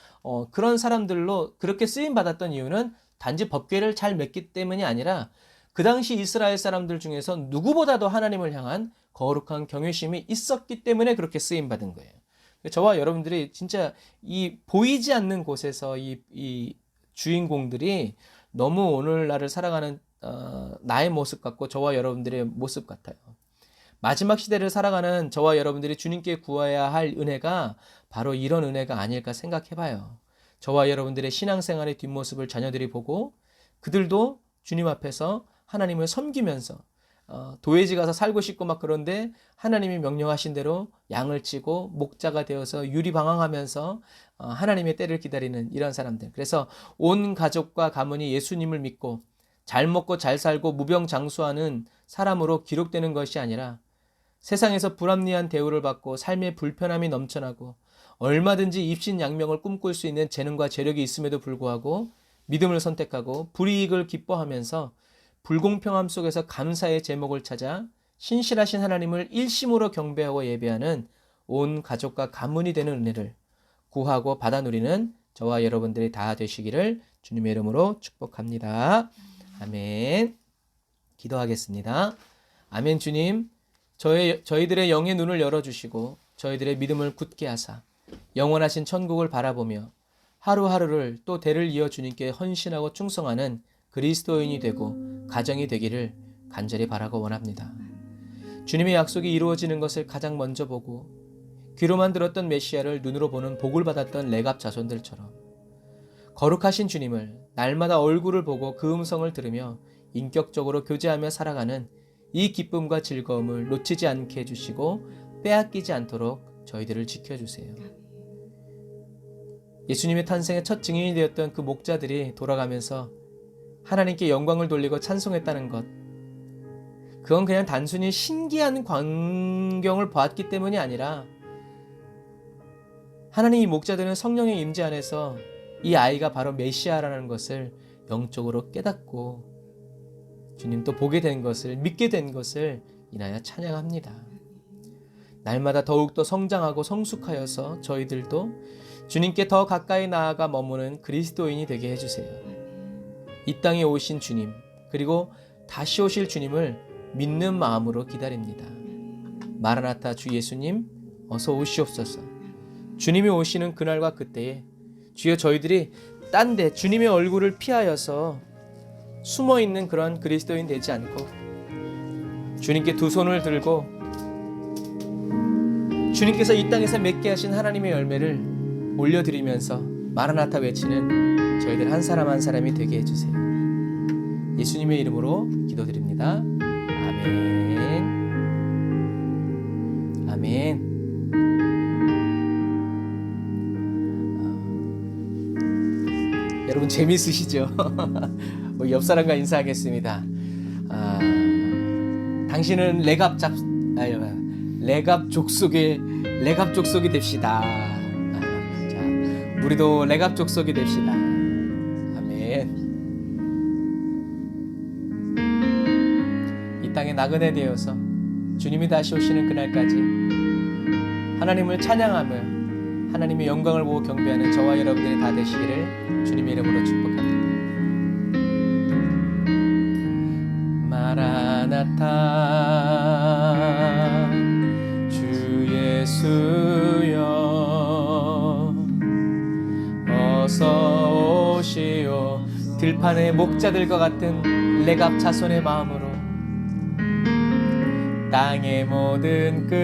그런 사람들로 그렇게 쓰임 받았던 이유는 단지 법궤를 잘 맸기 때문이 아니라 그 당시 이스라엘 사람들 중에서 누구보다도 하나님을 향한 거룩한 경외심이 있었기 때문에 그렇게 쓰임 받은 거예요. 저와 여러분들이 진짜 이 보이지 않는 곳에서 이 주인공들이 너무 오늘날을 살아가는 나의 모습 같고 저와 여러분들의 모습 같아요. 마지막 시대를 살아가는 저와 여러분들이 주님께 구해야 할 은혜가 바로 이런 은혜가 아닐까 생각해봐요. 저와 여러분들의 신앙생활의 뒷모습을 자녀들이 보고 그들도 주님 앞에서 하나님을 섬기면서 도회지 가서 살고 싶고 막 그런데 하나님이 명령하신 대로 양을 치고 목자가 되어서 유리방황하면서 하나님의 때를 기다리는 이런 사람들. 그래서 온 가족과 가문이 예수님을 믿고 잘 먹고 잘 살고 무병장수하는 사람으로 기록되는 것이 아니라 세상에서 불합리한 대우를 받고 삶의 불편함이 넘쳐나고 얼마든지 입신양명을 꿈꿀 수 있는 재능과 재력이 있음에도 불구하고 믿음을 선택하고 불이익을 기뻐하면서 불공평함 속에서 감사의 제목을 찾아 신실하신 하나님을 일심으로 경배하고 예배하는 온 가족과 가문이 되는 은혜를 구하고 받아 누리는 저와 여러분들이 다 되시기를 주님의 이름으로 축복합니다. 아멘. 기도하겠습니다. 아멘. 주님, 저희들의 영의 눈을 열어주시고 저희들의 믿음을 굳게 하사 영원하신 천국을 바라보며 하루하루를 또 대를 이어 주님께 헌신하고 충성하는 그리스도인이 되고 가정이 되기를 간절히 바라고 원합니다. 주님의 약속이 이루어지는 것을 가장 먼저 보고 귀로만 들었던 메시아를 눈으로 보는 복을 받았던 레갑 자손들처럼 거룩하신 주님을 날마다 얼굴을 보고 그 음성을 들으며 인격적으로 교제하며 살아가는 이 기쁨과 즐거움을 놓치지 않게 해주시고 빼앗기지 않도록 저희들을 지켜주세요. 예수님의 탄생의 첫 증인이 되었던 그 목자들이 돌아가면서 하나님께 영광을 돌리고 찬송했다는 것, 그건 그냥 단순히 신기한 광경을 보았기 때문이 아니라 하나님 이 목자들은 성령의 임재 안에서 이 아이가 바로 메시아라는 것을 영적으로 깨닫고 주님 또 보게 된 것을, 믿게 된 것을 인하여 찬양합니다. 날마다 더욱더 성장하고 성숙하여서 저희들도 주님께 더 가까이 나아가 머무는 그리스도인이 되게 해주세요. 이 땅에 오신 주님, 그리고 다시 오실 주님을 믿는 마음으로 기다립니다. 마라나타 주 예수님, 어서 오시옵소서. 주님이 오시는 그날과 그때에 주여 저희들이 딴 데 주님의 얼굴을 피하여서 숨어있는 그런 그리스도인 되지 않고 주님께 두 손을 들고 주님께서 이 땅에서 맺게 하신 하나님의 열매를 올려드리면서 마라나타 외치는 저희들 한 사람 한 사람이 되게 해주세요. 예수님의 이름으로 기도드립니다. 아멘. 아멘. 여러분 재미있으시죠? 옆 사람과 인사하겠습니다. 당신은 레갑 족속이 됩시다. 자, 우리도 레갑 족속이 됩시다. 아멘. 이 땅에 나그네 되어서 주님이 다시 오시는 그날까지 하나님을 찬양하며 하나님의 영광을 보고 경배하는 저와 여러분들이 다 되시기를 주님의 이름으로 축복합니다. 마라나타 주 예수여 어서 오시오. 들판의 목자들과 같은 레갑 자손의 마음으로 땅의 모든 끝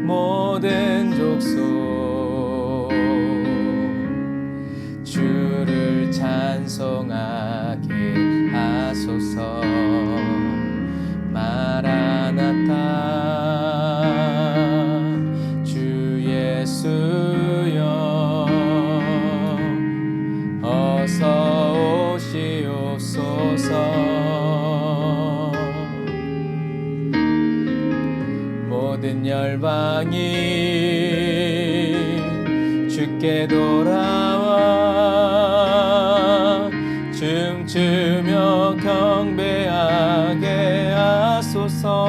모든 족속 주를 찬송하게 하소서. 마라나타 주 예수여 어서 오시옵소서. 모든 열방이 주께 돌아와 춤추며 경배하게 하소서.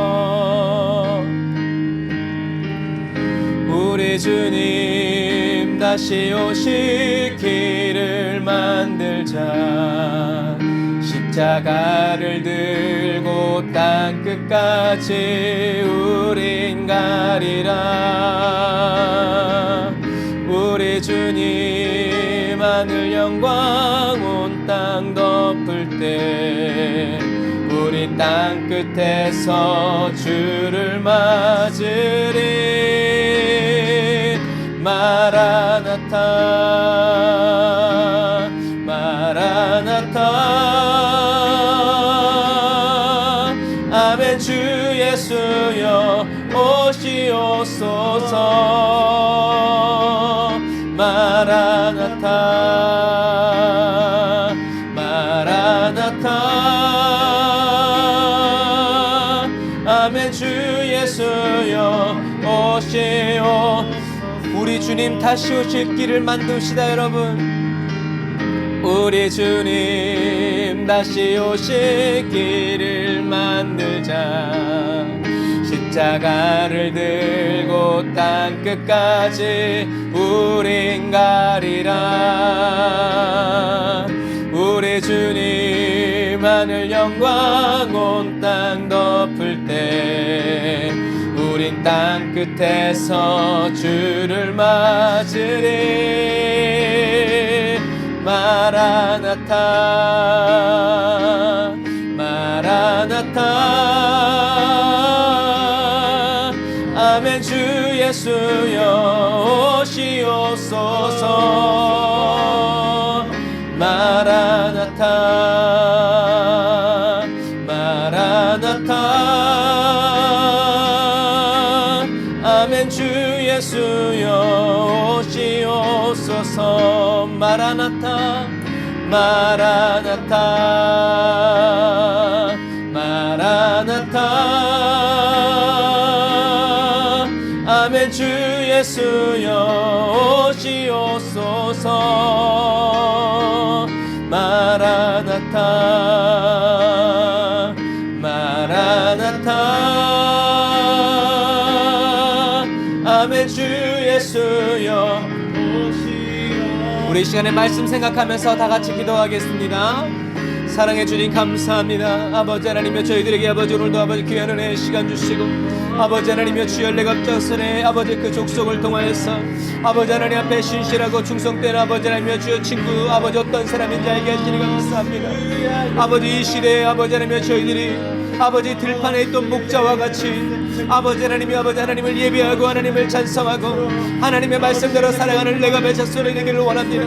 우리 주님 다시 오실 길을 만들자. 십자가를 들고 땅끝까지 우린 가리라. 우리 주님 하늘 영광 온 땅 덮을 때 우리 땅끝에서 주를 맞으리. 마라나타 마라나타 오시옵소서. 마라나타 마라나타. 아멘. 주 예수여 오시오. 우리 주님 다시 오실 길을 만드시다. 여러분, 우리 주님 다시 오실 길을 만들자. 십자가를 들고 땅끝까지 우린 가리라. 우리 주님 하늘 영광 온 땅 덮을 때 우린 땅끝에서 주를 맞으리. 마라나타 마라나타. 아멘. 주 예수여 오시옵소서. 마라나타 마라나타. 아멘. 주 예수여 오시옵소서. 마라나타 마라나타 마라나타. 아멘. 주 예수여 오시옵소서. 마라나타 마라나타. 아멘. 주 예수여 오시오. 우리 시간에 말씀 생각하면서 다 같이 기도하겠습니다. 사랑해 주님 감사합니다. 아버지 하나님여, 저희들에게 아버지 오늘도 아버지 귀한 은혜의 시간 주시고, 아버지 하나님여 주여 레갑자선의 아버지 그 족속을 통하여서 아버지 하나님 앞에 신실하고 충성된 아버지 하나님여 주여 친구 아버지 어떤 사람인지 알게 하시니 감사합니다. 아버지 이 시대에 아버지 하나님여 저희들이 아버지 들판에 있던 목자와 같이 아버지 하나님이 아버지 하나님을 예배하고 하나님을 찬성하고 하나님의 말씀대로 살아가는 레갑의 자손이 되기를 원합니다.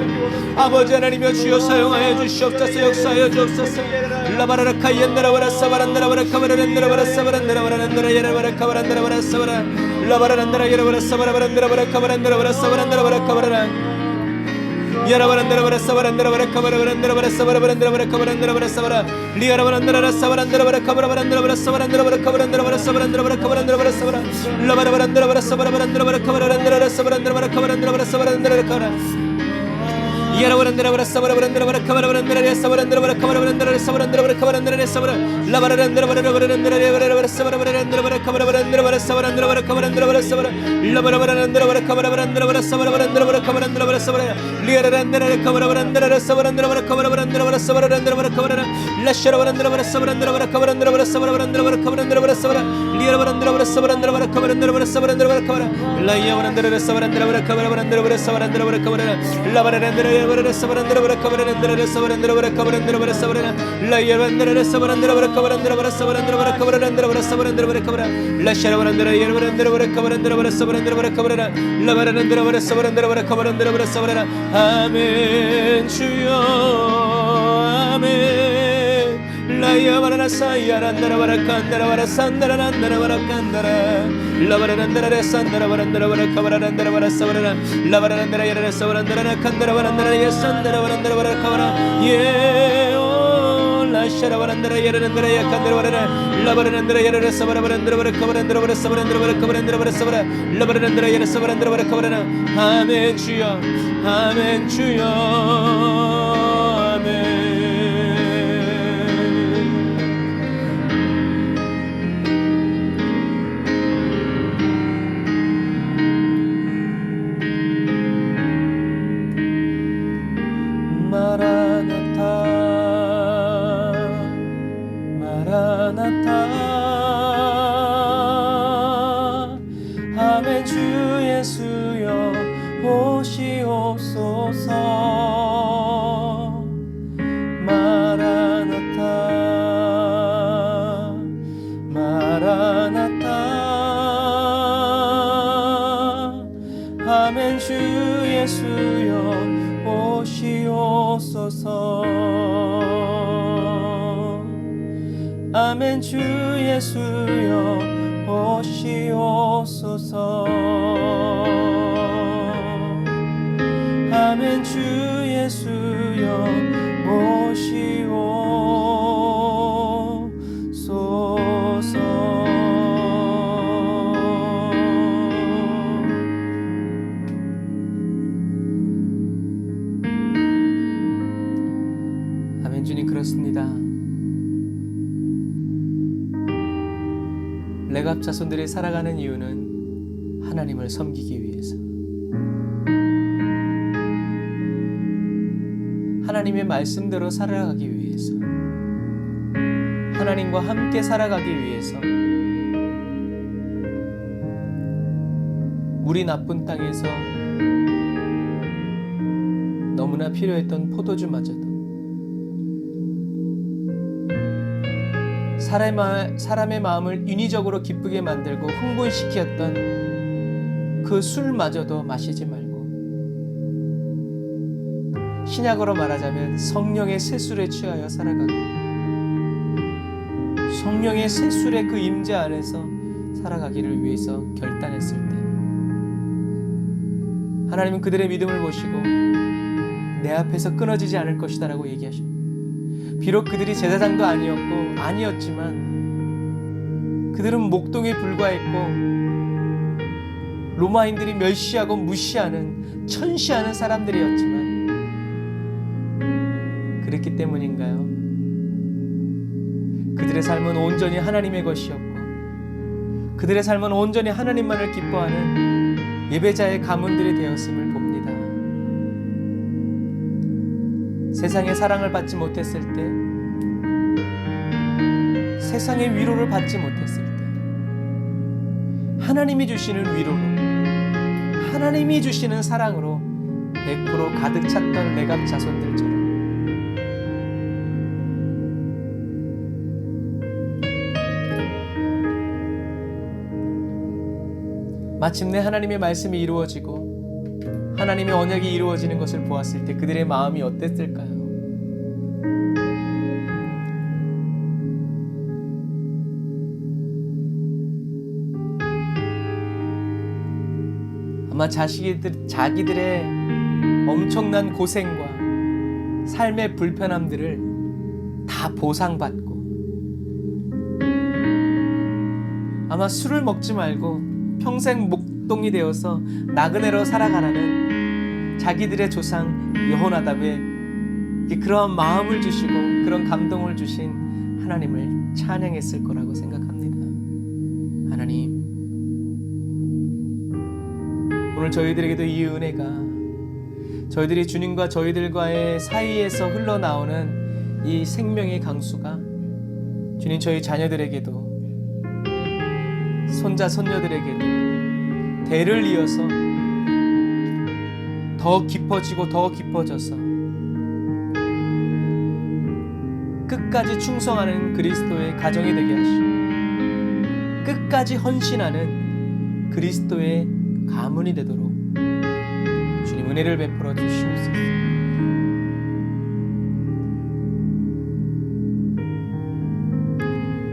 아버지 하나님여 주여 사용하여 주시옵소서. 역사하여 주옵소서. 라바라라카 옛나라바라 사바란나라바라 카바라란나라바라 사바란나라바란나라 예라바라 카바란나라바라 사바라 라바라란나라 예라바라 사바라바란나라바라 카바란나라바라 사바란나라바라 카바라라 야라바란나라바라 사바란나라바라 카바라바란나라바라 사바라바란나라바라 카바란나라바라 사바라 리아라바란나라라 사바란나라바라 카바라바란나라바라 사바란나라바라 카바란나라바라 사바란나라바라 카바란나라바라 사바라 라바라바란나라바라 사바라바란나라바라 카바라란나라라 사바란나라바라 카바란나라바라 사바란나라바라 카바라 야라바란나라바라 사바라바란나라바라 카바라바란나라라 사바란나라바라 카바라바란나라라 사바란나라바라 카바란나라라 사바라 라바라란나라바라바란나라바라 사바라바란나라바라 카바라바란나라바라 사바란나라바라 카바란나라바라 사바라 라바라바란나라바라 카바라바란나라바라 사바라바란나라바라 카바란나라바라 사바라 리아라란나라라 카바라바란나라라 사바란나라바라 카바라바란나라바라 사바라란나라바라 카바라라 라샤라바란나라바라 사바란나라바라 카바란나라바라 사바라바란나라바라 카바란나라바라 사바라 리아라바란나라바라 사바란나라바라 카바란나라바라 사바란나라바라 카바라 라이아바란나라라 사바란나라바라 카바라바란나라바라 사바란나라바라 카바라라 라바라란나라바라 사바란나라바라 카바라란나라라 사바란나라바라 카바란나라바라 사바라라 라이아바란나라라 사바란나라바라 카바란나라바라 사바란나라바라 카바라란나라바라 사바란나라바라 카바라 라샤라바란나라 예라바란나라바라 카바란나라바라 사바란나라바라 카바라라 라바라란나라바라 사바란나라바라 카바란나라바라 사바라라. 아멘. 주여 아멘. 라이아바라나 사이아란나라바라 칸다라바라 산다라란나라바라 칸다라 라바라란나라라 산다라바란나라바라 카바라란나라바라 사바라라 라바라란나라 예라라 사바란나라라 칸다라바란나라 예산다라바란나라바라 카바라 예오 라샤라바란나라 예라란나라 야칸다라바라라 라바라란나라 예라라 사바라바란나라바라 카바란나라바라 사바란나라바라 카바란나라바라 사바라 라바라란나라 예라 사바란나라바라 카바라라. 아멘. 주여 아멘. 주여 아멘. 마라나타 마라나타. 아멘. 주 예수여 오시옵소서. 마라나타 마라나타. 아멘. 주 예수여 오시옵소서. 아멘. 주 예수여 오시옵소서. 레갑 자손들이 살아가는 이유는 하나님을 섬기기 위해서, 하나님의 말씀대로 살아가기 위해서, 하나님과 함께 살아가기 위해서, 물이 나쁜 땅에서 너무나 필요했던 포도주마저도 사람의 마음을 인위적으로 기쁘게 만들고 흥분시켰던 그 술마저도 마시지 말고, 신약으로 말하자면 성령의 새술에 취하여 살아가고, 성령의 새술의 그 임재 안에서 살아가기를 위해서 결단했을 때, 하나님은 그들의 믿음을 보시고 내 앞에서 끊어지지 않을 것이다 라고 얘기하십니다. 비록 그들이 제사장도 아니었지만 그들은 목동에 불과했고 로마인들이 멸시하고 무시하는, 천시하는 사람들이었지만, 그랬기 때문인가요? 그들의 삶은 온전히 하나님의 것이었고, 그들의 삶은 온전히 하나님만을 기뻐하는 예배자의 가문들이 되었음을 봅니다. 세상의 사랑을 받지 못했을 때, 세상의 위로를 받지 못했을 때, 하나님이 주시는 위로로, 하나님이 주시는 사랑으로 100% 가득 찼던 레갑 자손들처럼 마침내 하나님의 말씀이 이루어지고 하나님의 언약이 이루어지는 것을 보았을 때 그들의 마음이 어땠을까요? 아마 자기들의 엄청난 고생과 삶의 불편함들을 다 보상받고, 아마 술을 먹지 말고 평생 목동이 되어서 나그네로 살아가라는 자기들의 조상 여호나답의 그러한 마음을 주시고 그런 감동을 주신 하나님을 찬양했을 거라고 생각합니다. 하나님, 오늘 저희들에게도 이 은혜가, 저희들이 주님과 저희들과의 사이에서 흘러나오는 이 생명의 강수가 주님 저희 자녀들에게도, 손자 손녀들에게도 대를 이어서 더 깊어지고 더 깊어져서 끝까지 충성하는 그리스도의 가정이 되게 하시고, 끝까지 헌신하는 그리스도의 가문이 되도록 주님 은혜를 베풀어 주시옵소서.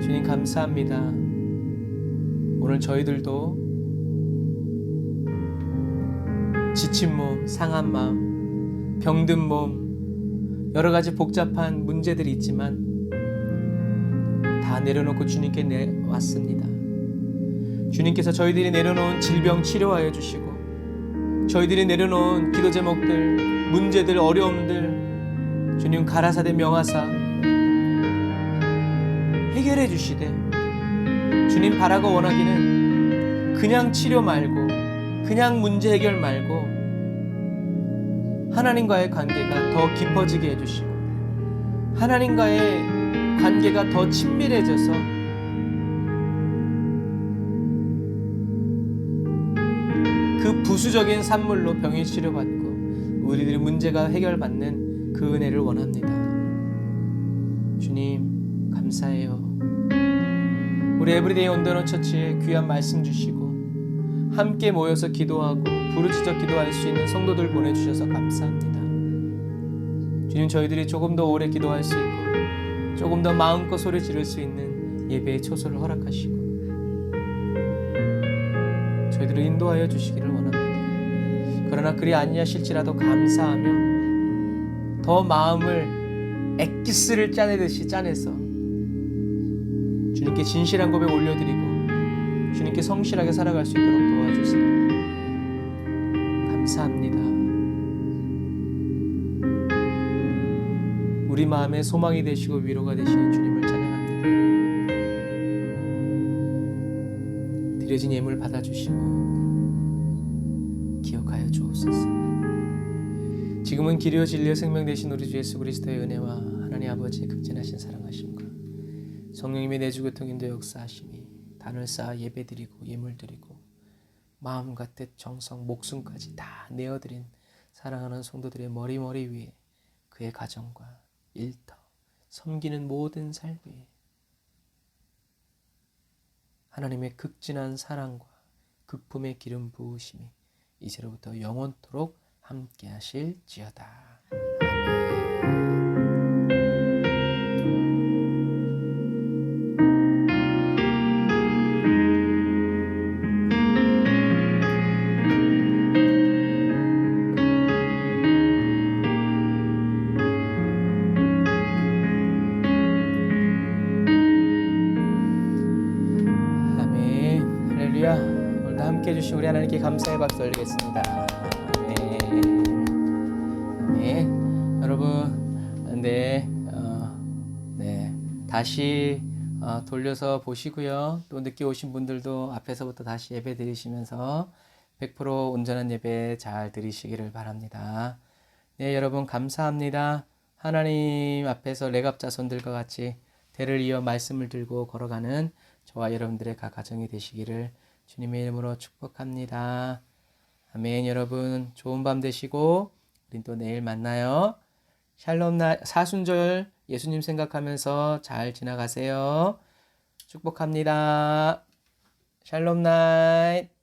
주님 감사합니다. 오늘 저희들도 지친 몸, 상한 마음, 병든 몸, 여러 가지 복잡한 문제들이 있지만 다 내려놓고 주님께 내왔습니다. 주님께서 저희들이 내려놓은 질병 치료하여 주시고, 저희들이 내려놓은 기도 제목들, 문제들, 어려움들 주님 가라사대 명하사 해결해 주시되, 주님 바라고 원하기는 그냥 치료 말고, 그냥 문제 해결 말고 하나님과의 관계가 더 깊어지게 해주시고, 하나님과의 관계가 더 친밀해져서 그 부수적인 산물로 병이 치료받고 우리들의 문제가 해결받는 그 은혜를 원합니다. 주님 감사해요. 우리 에브리데이 온더너 처치에 귀한 말씀 주시고 함께 모여서 기도하고 부르짖어 기도할 수 있는 성도들 보내주셔서 감사합니다. 주님, 저희들이 조금 더 오래 기도할 수 있고 조금 더 마음껏 소리 지를 수 있는 예배의 초소를 허락하시고 저희들을 인도하여 주시기를 원합니다. 그러나 그리 아니하실지라도 감사하며 더 마음을 엑기스를 짜내듯이 짜내서 주님께 진실한 고백 올려드리고 주님께 성실하게 살아갈 수 있도록 도와주세요. 감사합니다. 우리 마음의 소망이 되시고 위로가 되시는 주님을 찬양합니다. 드려진 예물 받아주시고 기억하여 주옵소서. 지금은 길이요 진리요 생명 되신 우리 주 예수 그리스도의 은혜와 하나님 아버지의 극진하신 사랑하심과 성령님의 내주 교통 인도 역사하심이 단을 쌓아 예배드리고 예물드리고 마음과 뜻 정성 목숨까지 다 내어드린 사랑하는 성도들의 머리 위에 그의 가정과 일터 섬기는 모든 삶 위에 하나님의 극진한 사랑과 극품의 기름 부으심이 이제로부터 영원토록 함께 하실지어다. 아멘. 할렐루야. 오늘도 함께 해주신 우리 하나님께 감사의 박수 올리겠습니다. 아멘. 여러분, 네, 다시 돌려서 보시고요. 또 늦게 오신 분들도 앞에서부터 다시 예배 드리시면서 100% 온전한 예배 잘 드리시기를 바랍니다. 네, 여러분 감사합니다. 하나님 앞에서 레갑 자손들과 같이 대를 이어 말씀을 들고 걸어가는 저와 여러분들의 각 가정이 되시기를 주님의 이름으로 축복합니다. 아멘. 여러분 좋은 밤 되시고 우린 또 내일 만나요. 샬롬 사순절 예수님 생각하면서 잘 지나가세요. 축복합니다. 샬롬 나잇.